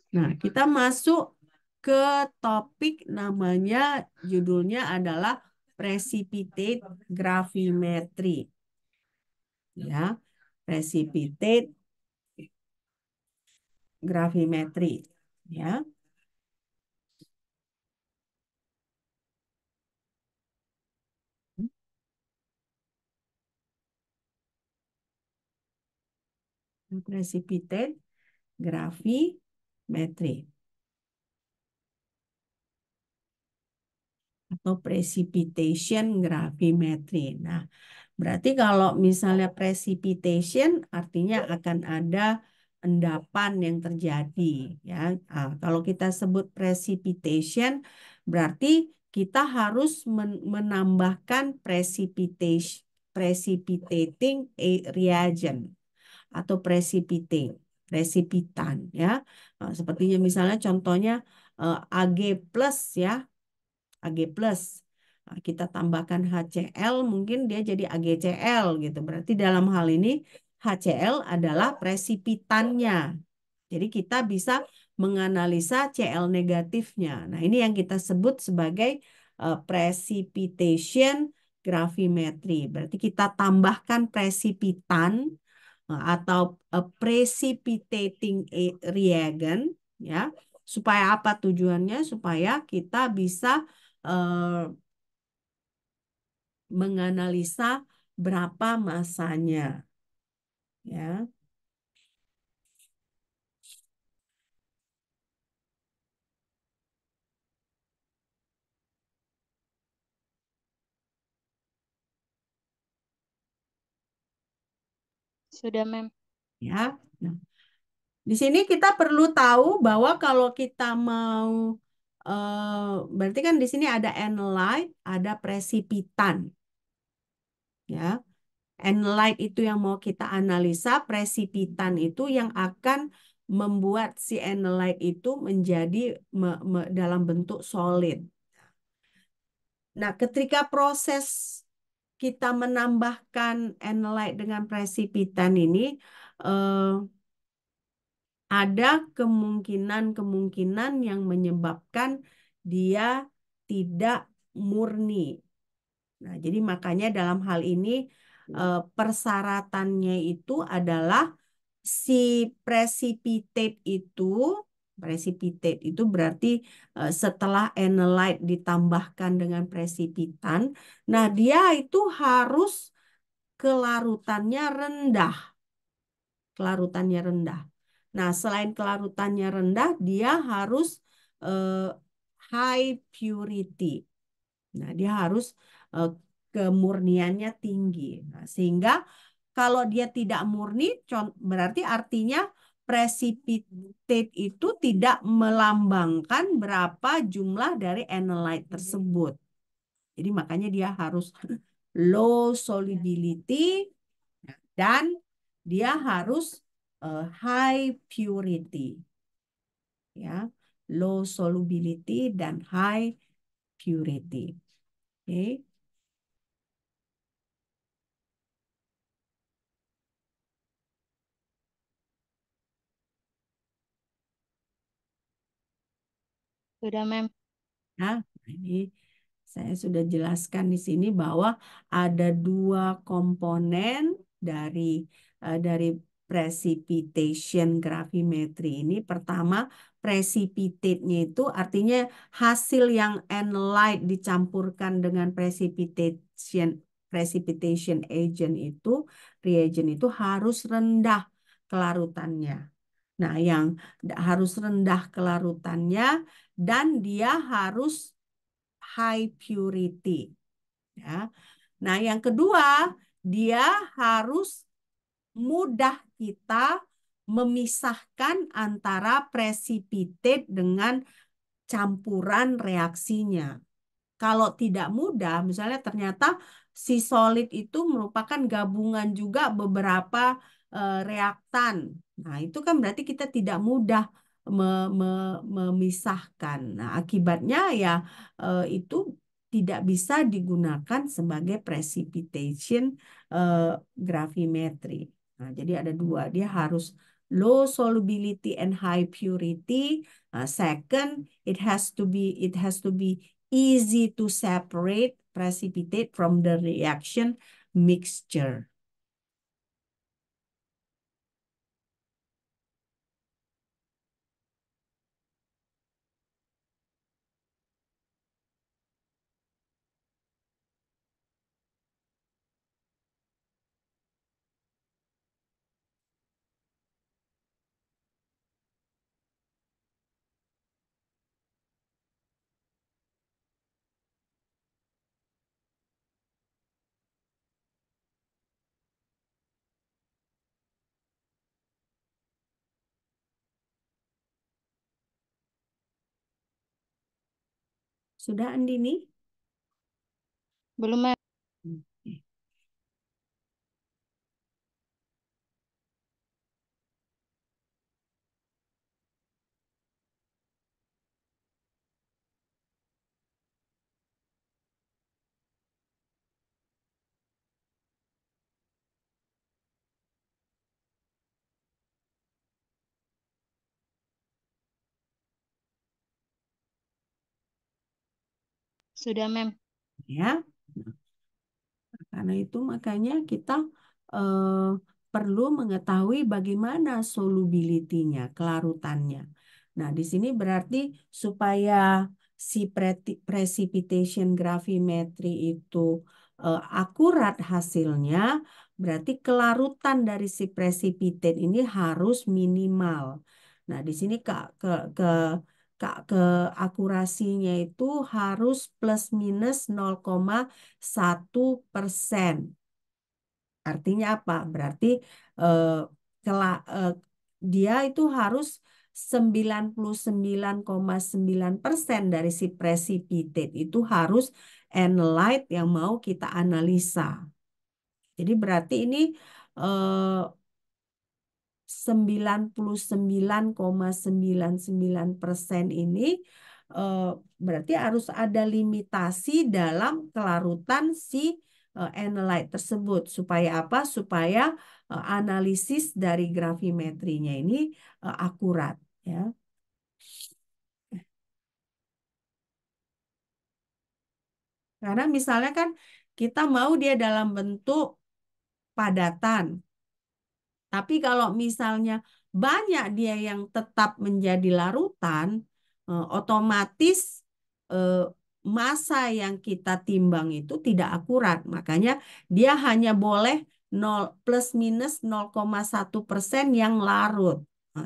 Speaker 1: Nah, kita masuk ke topik namanya judulnya adalah precipitate gravimetry. Ya, precipitate gravimetry. Ya, precipitate gravimetry atau precipitation gravimetry. Nah, berarti kalau misalnya precipitation artinya akan ada endapan yang terjadi ya. Nah, kalau kita sebut precipitation berarti kita harus menambahkan precipitating reagent atau precipitan ya. Nah, sepertinya misalnya contohnya Ag plus ya, Ag plus. Nah, kita tambahkan HCl, mungkin dia jadi AgCl gitu. Berarti dalam hal ini HCl adalah presipitannya. Jadi kita bisa menganalisa Cl negatifnya. Nah, ini yang kita sebut sebagai precipitation gravimetry. Berarti kita tambahkan presipitan atau precipitating reagent ya. Supaya apa tujuannya? Supaya kita bisa eh, menganalisa berapa masanya ya.
Speaker 2: Sudah, Mem.
Speaker 1: Ya. Nah, di sini kita perlu tahu bahwa kalau kita mau berarti kan di sini ada analyte, ada presipitan ya. Analyte itu yang mau kita analisa, presipitan itu yang akan membuat si analyte itu menjadi dalam bentuk solid. Nah, ketika proses kita menambahkan analyte dengan presipitan ini, eh, ada kemungkinan-kemungkinan yang menyebabkan dia tidak murni. Nah, jadi makanya dalam hal ini persyaratannya itu adalah si precipitate itu, precipitate itu berarti setelah analyte ditambahkan dengan presipitan, nah dia itu harus kelarutannya rendah, kelarutannya rendah. Nah, selain kelarutannya rendah, dia harus eh, high purity. Nah, dia harus eh, kemurniannya tinggi. Nah, sehingga kalau dia tidak murni, berarti artinya precipitate itu tidak melambangkan berapa jumlah dari analyte tersebut. Jadi makanya dia harus low solubility dan dia harus high purity, ya, low solubility dan high purity. Oke.
Speaker 2: Sudah, Mem.
Speaker 1: Nah, ini saya sudah jelaskan di sini bahwa ada dua komponen dari dari precipitation gravimetri ini. Pertama, precipitate-nya itu artinya hasil yang analyte dicampurkan dengan precipitation agent itu, reagent itu harus rendah kelarutannya. Nah, yang harus rendah kelarutannya dan dia harus high purity, ya. Nah, yang kedua, dia harus mudah kita memisahkan antara precipitate dengan campuran reaksinya. Kalau tidak mudah, misalnya ternyata si solid itu merupakan gabungan juga beberapa reaktan. Nah, itu kan berarti kita tidak mudah memisahkan. Nah, akibatnya ya itu tidak bisa digunakan sebagai precipitation gravimetry. Nah, jadi ada dua, dia harus low solubility and high purity. Second, it has to be easy to separate precipitate from the reaction mixture. Sudah, Andini?
Speaker 2: Belum, Mem.
Speaker 1: Oke.
Speaker 2: Sudah, Mem.
Speaker 1: Ya. Karena itu makanya kita eh, perlu mengetahui bagaimana solubility-nya, kelarutannya. Nah, di sini berarti supaya si precipitation gravimetri itu akurat hasilnya, berarti kelarutan dari si precipitate ini harus minimal. Nah, di sini keakurasinya itu harus plus minus 0,1%. Artinya apa? Berarti eh, dia itu harus 99,9% dari si precipitate itu harus analyte yang mau kita analisa. Jadi berarti ini eh, 99,99% ini eh, berarti harus ada limitasi dalam kelarutan si analyte tersebut. Supaya apa? Supaya analisis dari gravimetrinya ini akurat, ya. Karena misalnya kan kita mau dia dalam bentuk padatan. Tapi kalau misalnya banyak dia yang tetap menjadi larutan, otomatis eh, massa yang kita timbang itu tidak akurat. Makanya dia hanya boleh 0 plus minus 0,1% yang larut.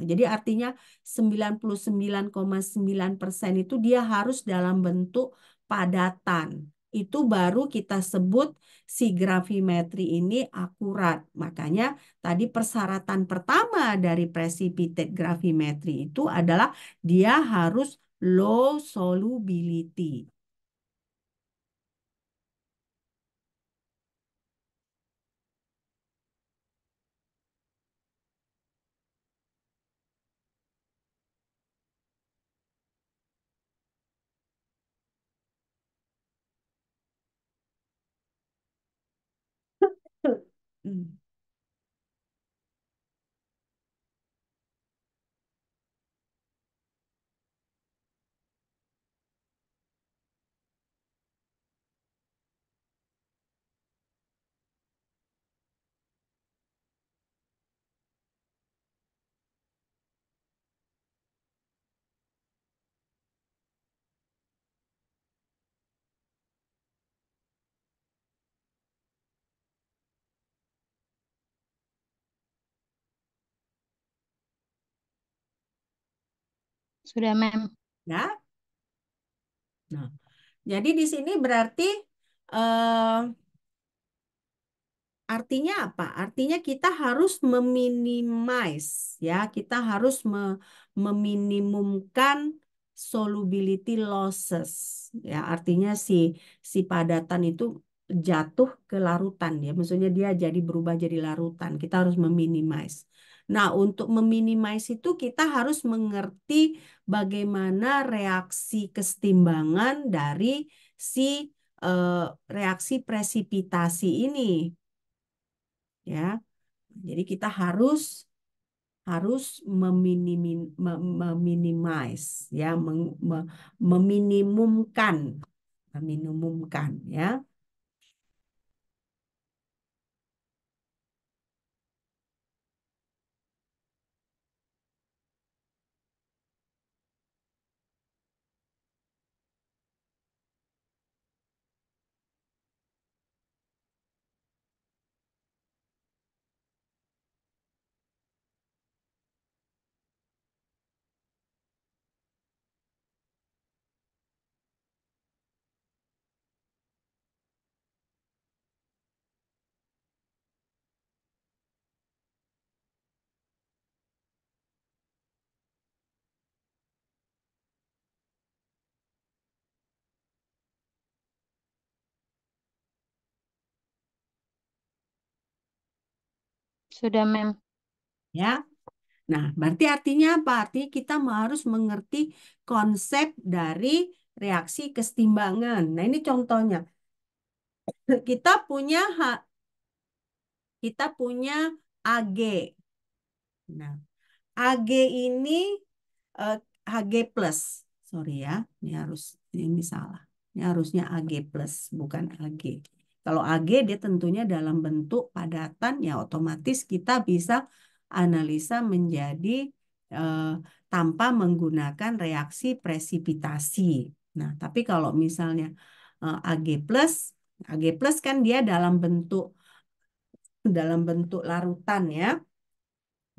Speaker 1: Jadi artinya 99,9% itu dia harus dalam bentuk padatan. Itu baru kita sebut si gravimetri ini akurat. Makanya tadi persyaratan pertama dari precipitate gravimetri itu adalah dia harus low solubility. Hmm.
Speaker 2: Sudah, Mem.
Speaker 1: Ya, nah, jadi di sini berarti eh, artinya apa? Artinya kita harus meminimize ya, kita harus meminimumkan solubility losses ya. Artinya si padatan itu jatuh ke larutan ya. Maksudnya dia jadi berubah jadi larutan. Kita harus meminimize. Nah, untuk meminimize itu kita harus mengerti bagaimana reaksi kesetimbangan dari si eh, reaksi presipitasi ini ya. Jadi kita harus harus meminimize ya, meminimumkan, meminimumkan ya.
Speaker 2: Sudah, Mem.
Speaker 1: Ya. Nah, berarti artinya apa? Artinya kita harus mengerti konsep dari reaksi kesetimbangan. Nah, ini contohnya. Kita punya kita punya AG. Nah, AG ini eh, AG plus. Sorry ya, ini salah. Ini harusnya AG plus, bukan AG. Kalau AG dia tentunya dalam bentuk padatan ya otomatis kita bisa analisa menjadi eh, tanpa menggunakan reaksi presipitasi. Nah, tapi kalau misalnya AG plus kan dia dalam bentuk larutan ya.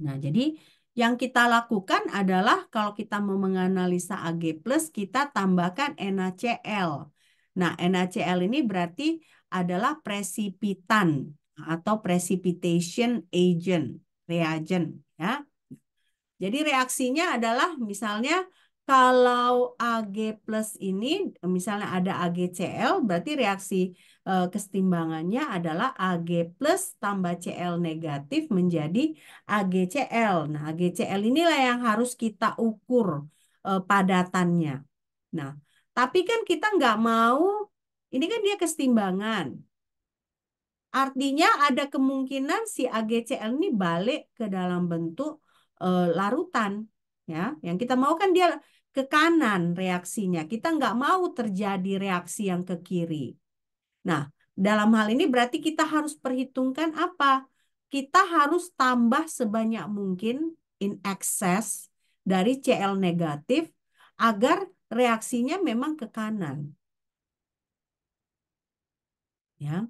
Speaker 1: Nah, jadi yang kita lakukan adalah kalau kita mau menganalisa Ag+, kita tambahkan NaCl. Nah, NaCl ini berarti adalah presipitan atau precipitation agent, reagent ya. Jadi reaksinya adalah misalnya kalau Ag plus ini misalnya ada AgCl berarti reaksi kesetimbangannya adalah Ag plus tambah Cl negatif menjadi AgCl. Nah, AgCl inilah yang harus kita ukur padatannya. Nah, tapi kan kita nggak mau, ini kan dia kesetimbangan. Artinya ada kemungkinan si AgCl ini balik ke dalam bentuk larutan, ya. Yang kita mau kan dia ke kanan reaksinya. Kita nggak mau terjadi reaksi yang ke kiri. Nah, dalam hal ini berarti kita harus perhitungkan apa? Kita harus tambah sebanyak mungkin in excess dari Cl negatif agar reaksinya memang ke kanan. Ya.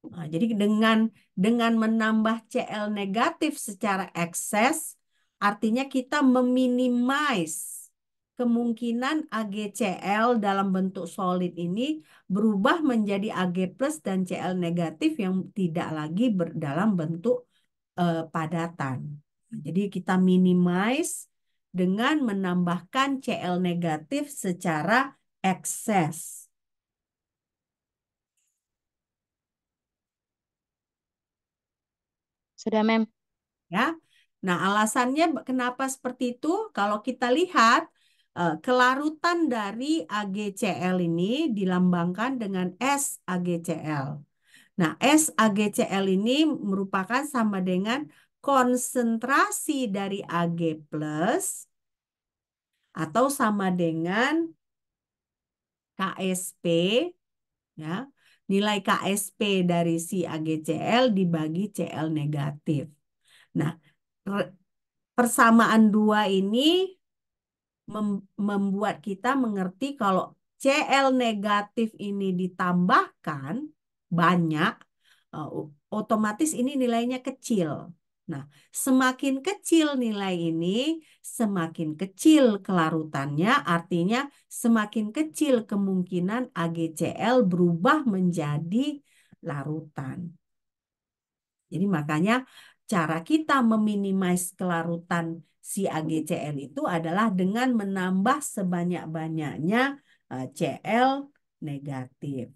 Speaker 1: Nah, jadi dengan menambah Cl negatif secara ekses, artinya kita meminimize kemungkinan AgCl dalam bentuk solid ini berubah menjadi Ag plus dan Cl negatif yang tidak lagi dalam bentuk padatan. Nah, jadi kita minimize dengan menambahkan Cl negatif secara ekses.
Speaker 2: Sudah, Mem.
Speaker 1: Ya. Nah, alasannya kenapa seperti itu? Kalau kita lihat kelarutan dari AgCl ini dilambangkan dengan SAgCl. Nah, SAgCl ini merupakan sama dengan konsentrasi dari Ag plus atau sama dengan Ksp, ya. Nilai Ksp dari si AgCl dibagi Cl negatif. Nah, persamaan dua ini membuat kita mengerti kalau Cl negatif ini ditambahkan banyak, eh, otomatis ini nilainya kecil. Nah, semakin kecil nilai ini, semakin kecil kelarutannya, artinya semakin kecil kemungkinan AgCl berubah menjadi larutan. Jadi makanya cara kita meminimais kelarutan si AgCl itu adalah dengan menambah sebanyak-banyaknya Cl negatif.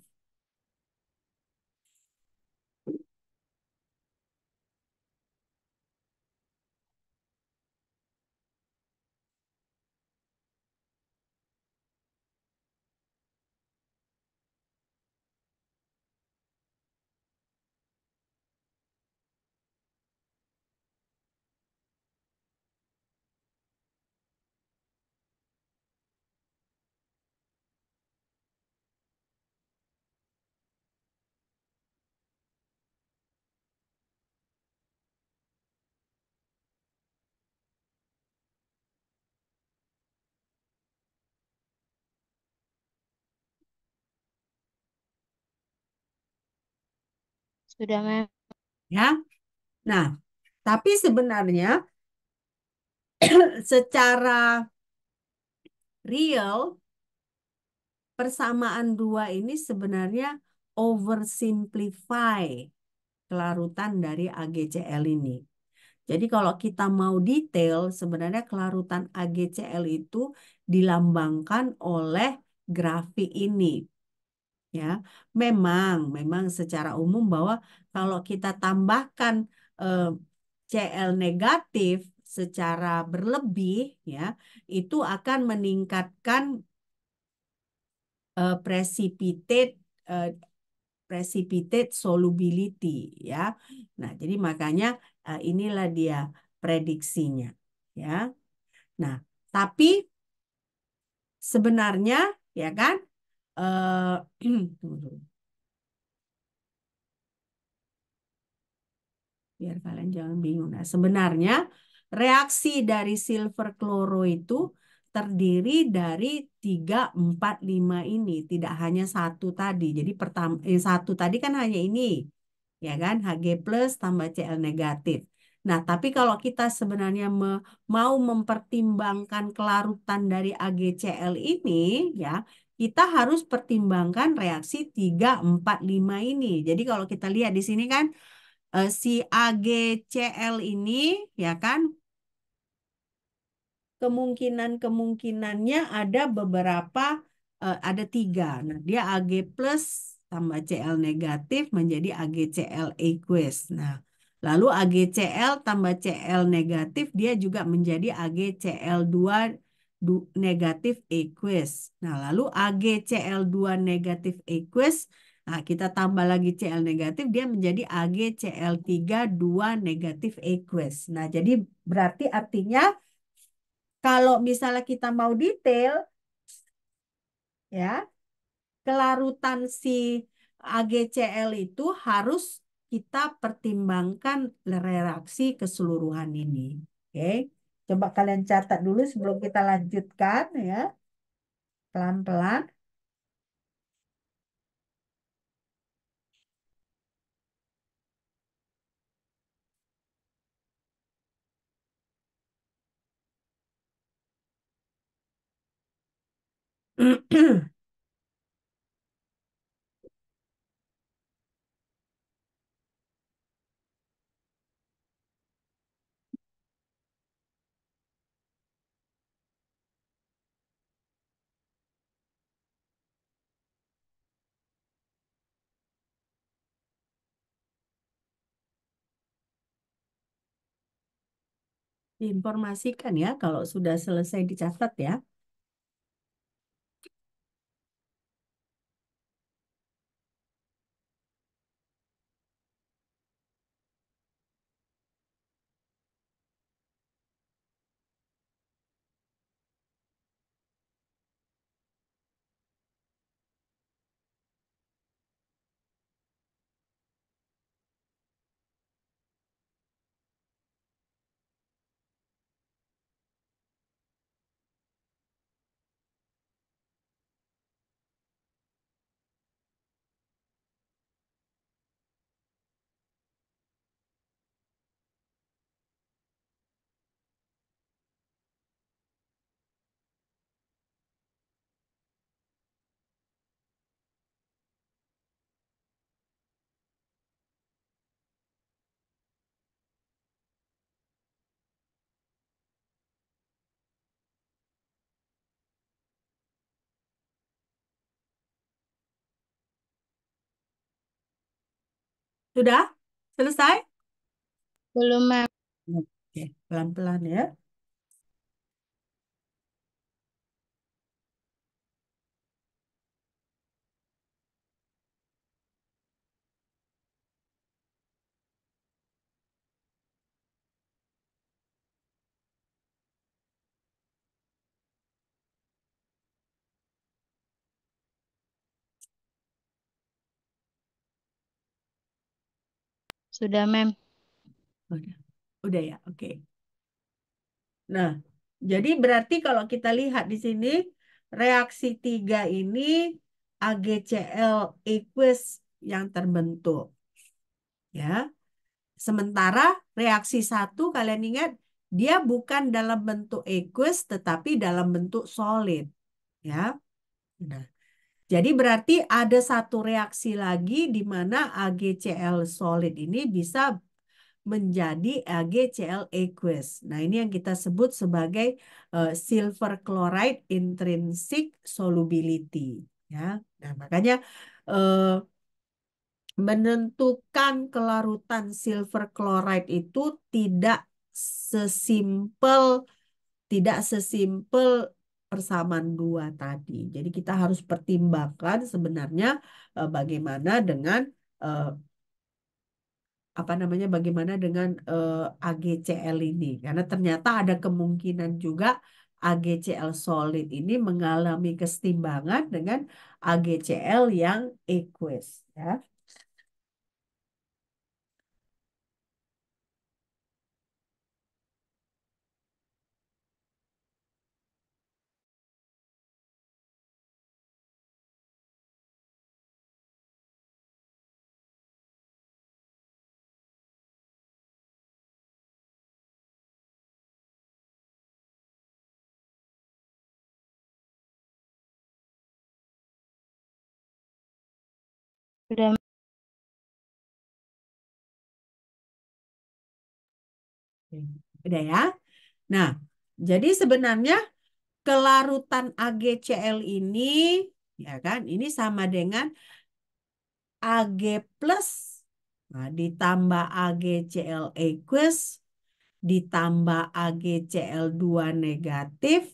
Speaker 2: Sudah, Mem.
Speaker 1: Ya. Nah, tapi sebenarnya secara real persamaan dua ini sebenarnya oversimplify kelarutan dari AgCl ini. Jadi kalau kita mau detail, sebenarnya kelarutan AgCl itu dilambangkan oleh grafik ini. Ya, memang secara umum bahwa kalau kita tambahkan eh, Cl negatif secara berlebih, ya, itu akan meningkatkan eh, precipitate eh, precipitate solubility, ya. Nah, jadi makanya inilah dia prediksinya, ya. Nah, tapi sebenarnya, ya kan, tunggu dulu, biar kalian jangan bingung. Nah, sebenarnya reaksi dari silver kloro itu terdiri dari 3, 4, 5 ini, tidak hanya satu tadi. Jadi pertama, satu tadi kan hanya ini, ya kan, Hg plus tambah Cl negatif. Nah, tapi kalau kita sebenarnya mau mempertimbangkan kelarutan dari AgCl ini, ya, kita harus pertimbangkan reaksi 3, 4, 5 ini. Jadi kalau kita lihat di sini kan, si AgCl ini, ya kan, kemungkinannya ada beberapa, ada 3. Nah, dia Ag plus tambah Cl negatif menjadi AgCl aqueous. Nah, lalu AgCl tambah Cl negatif dia juga menjadi AgCl2 negatif aqueous. Nah, lalu AgCl2 negatif aqueous, nah, kita tambah lagi Cl negatif, dia menjadi AgCl3 2 negatif aqueous. Nah, jadi berarti artinya kalau misalnya kita mau detail, ya, kelarutan si AgCl itu harus kita pertimbangkan reaksi keseluruhan ini. Oke, coba kalian catat dulu sebelum kita lanjutkan ya, pelan-pelan. Diinformasikan ya kalau sudah selesai dicatat ya. Sudah selesai?
Speaker 2: Belum, Mem.
Speaker 1: Oke, pelan-pelan ya.
Speaker 2: Sudah, Mem.
Speaker 1: Udah, udah ya, oke. Nah, jadi berarti kalau kita lihat di sini reaksi tiga ini AgCl aqueous yang terbentuk, ya. Sementara reaksi satu kalian ingat dia bukan dalam bentuk aqueous tetapi dalam bentuk solid, ya. Nah, jadi berarti ada satu reaksi lagi di mana AgCl solid ini bisa menjadi AgCl aqueous. Nah, ini yang kita sebut sebagai silver chloride intrinsic solubility, ya. Nah, makanya eh, menentukan kelarutan silver chloride itu tidak sesimpel tidak sesimpel persamaan dua tadi. Jadi kita harus pertimbangkan sebenarnya bagaimana dengan eh, apa namanya bagaimana dengan AgCl ini karena ternyata ada kemungkinan juga AgCl solid ini mengalami kesetimbangan dengan AgCl yang aqueous, ya.
Speaker 2: Sudah.
Speaker 1: Udah ya. Nah, jadi sebenarnya kelarutan AgCl ini, ya kan, ini sama dengan Ag plus, nah, ditambah AgCl aqueous, ditambah AgCl2 negatif,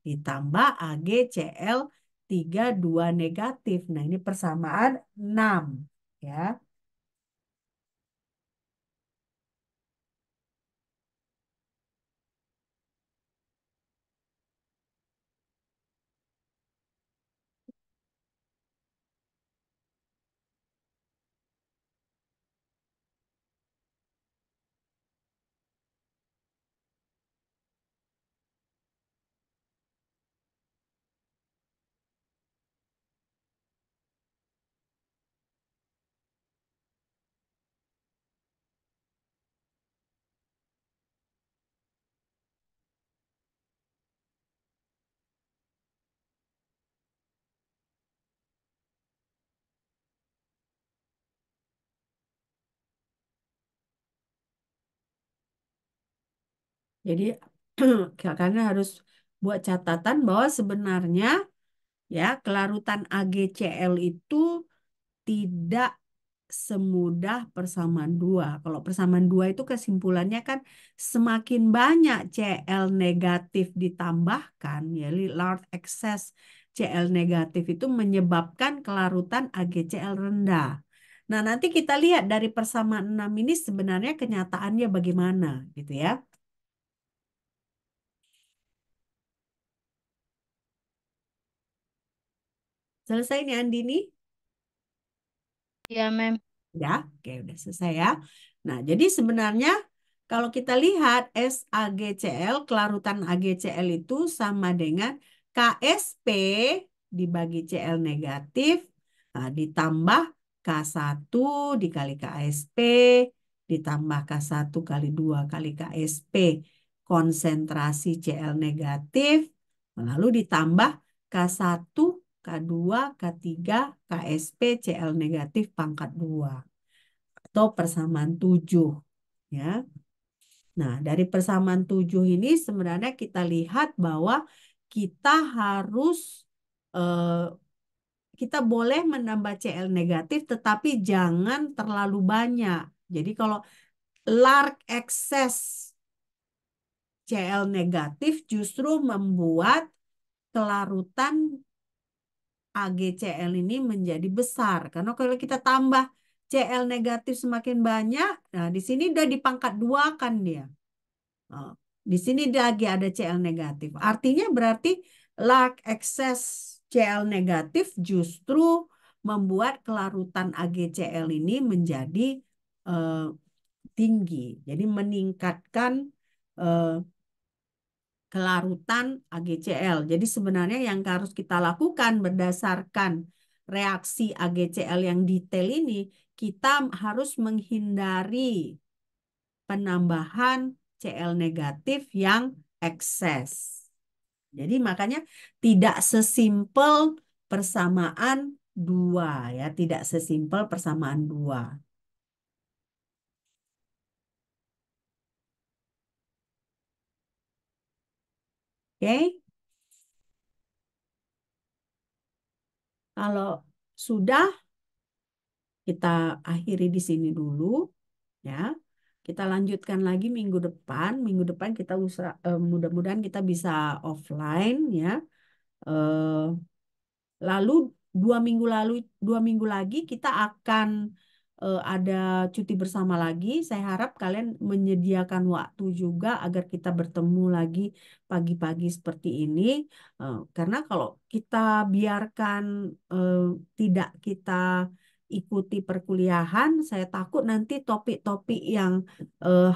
Speaker 1: ditambah AgCl32 negatif. Nah, ini persamaan 6, ya. Jadi kalian harus buat catatan bahwa sebenarnya ya kelarutan AgCl itu tidak semudah persamaan dua. Kalau persamaan dua itu kesimpulannya kan semakin banyak Cl negatif ditambahkan, ya large excess Cl negatif itu menyebabkan kelarutan AgCl rendah. Nah, nanti kita lihat dari persamaan 6 ini sebenarnya kenyataannya bagaimana gitu ya. Selesai nih Andini?
Speaker 2: Ya, Mem.
Speaker 1: Ya, oke udah selesai ya. Nah, jadi sebenarnya kalau kita lihat SAgCl, kelarutan AgCl itu sama dengan Ksp dibagi Cl negatif, nah, ditambah K1 dikali Ksp, ditambah K1 kali 2 kali Ksp, konsentrasi Cl negatif, lalu ditambah K1, K2, K3, Ksp, Cl negatif pangkat 2 atau persamaan 7 ya. Nah, dari persamaan 7 ini sebenarnya kita lihat bahwa kita harus eh, kita boleh menambah Cl negatif tetapi jangan terlalu banyak. Jadi kalau large excess Cl negatif justru membuat kelarutan AgCl ini menjadi besar. Karena kalau kita tambah Cl negatif semakin banyak, nah di sini udah dipangkat dua kan dia. Oh, di sini lagi ada Cl negatif. Artinya berarti large excess Cl negatif justru membuat kelarutan AgCl ini menjadi eh, tinggi. Jadi meningkatkan eh, kelarutan AgCl. Jadi sebenarnya yang harus kita lakukan berdasarkan reaksi AgCl yang detail ini, kita harus menghindari penambahan Cl negatif yang ekses. Jadi makanya tidak sesimpel persamaan dua ya, tidak sesimpel persamaan dua. Oke, kalau sudah kita akhiri di sini dulu ya. Kita lanjutkan lagi minggu depan. Minggu depan kita mudah-mudahan kita bisa offline ya. Eh, Lalu 2 minggu lagi kita akan ada cuti bersama lagi. Saya harap kalian menyediakan waktu juga agar kita bertemu lagi pagi-pagi seperti ini. Karena kalau kita biarkan eh, tidak kita ikuti perkuliahan, saya takut nanti topik-topik yang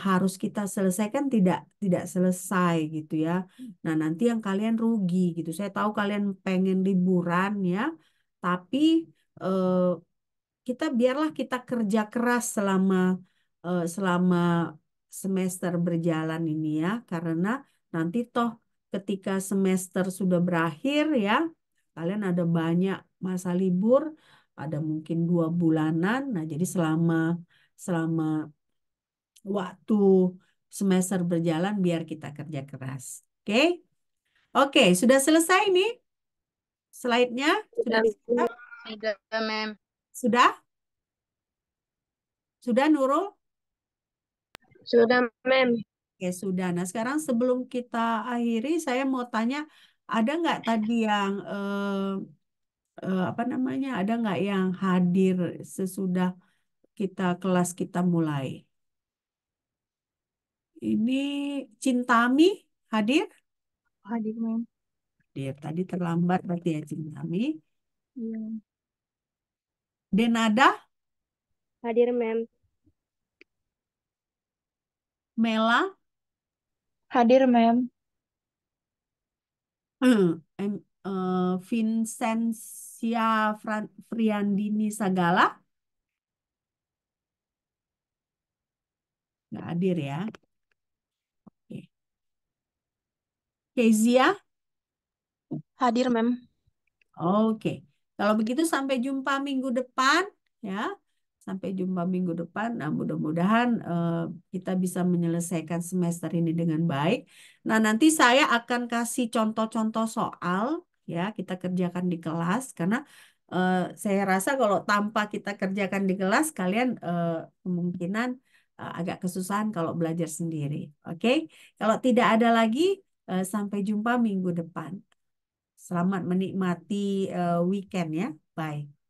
Speaker 1: harus kita selesaikan tidak selesai gitu ya. Nah, nanti yang kalian rugi gitu. Saya tahu kalian pengen liburan ya, tapi eh, biarlah kita kerja keras selama semester berjalan ini ya, karena nanti toh ketika semester sudah berakhir ya, kalian ada banyak masa libur, ada mungkin 2 bulanan. Nah, jadi selama waktu semester berjalan biar kita kerja keras. Oke? Oke, sudah selesai nih slide-nya? Sudah
Speaker 3: Sudah,
Speaker 1: bisa?
Speaker 2: Sudah, Mem.
Speaker 1: Sudah? Sudah Nurul?
Speaker 3: sudah, Mem.
Speaker 1: Oke, sudah. Nah, sekarang sebelum kita akhiri, saya mau tanya, ada nggak tadi yang apa namanya? Ada nggak yang hadir sesudah kelas kita mulai? Ini Cintami hadir?
Speaker 3: Hadir, Mem.
Speaker 1: Dia tadi terlambat berarti ya Cintami.
Speaker 3: Iya.
Speaker 1: Denada,
Speaker 3: Hadir, Mem.
Speaker 1: Mela,
Speaker 3: Hadir, Mem.
Speaker 1: Vincentia Friandini Sagala, nggak hadir ya. Oke. Kezia,
Speaker 3: Hadir, Mem.
Speaker 1: oke. Kalau begitu sampai jumpa minggu depan ya. Sampai jumpa minggu depan. Nah, mudah-mudahan kita bisa menyelesaikan semester ini dengan baik. Nah, nanti saya akan kasih contoh-contoh soal ya kita kerjakan di kelas karena saya rasa kalau tanpa kita kerjakan di kelas kalian kemungkinan agak kesusahan kalau belajar sendiri. Oke? Kalau tidak ada lagi sampai jumpa minggu depan. Selamat menikmati weekend ya. Bye.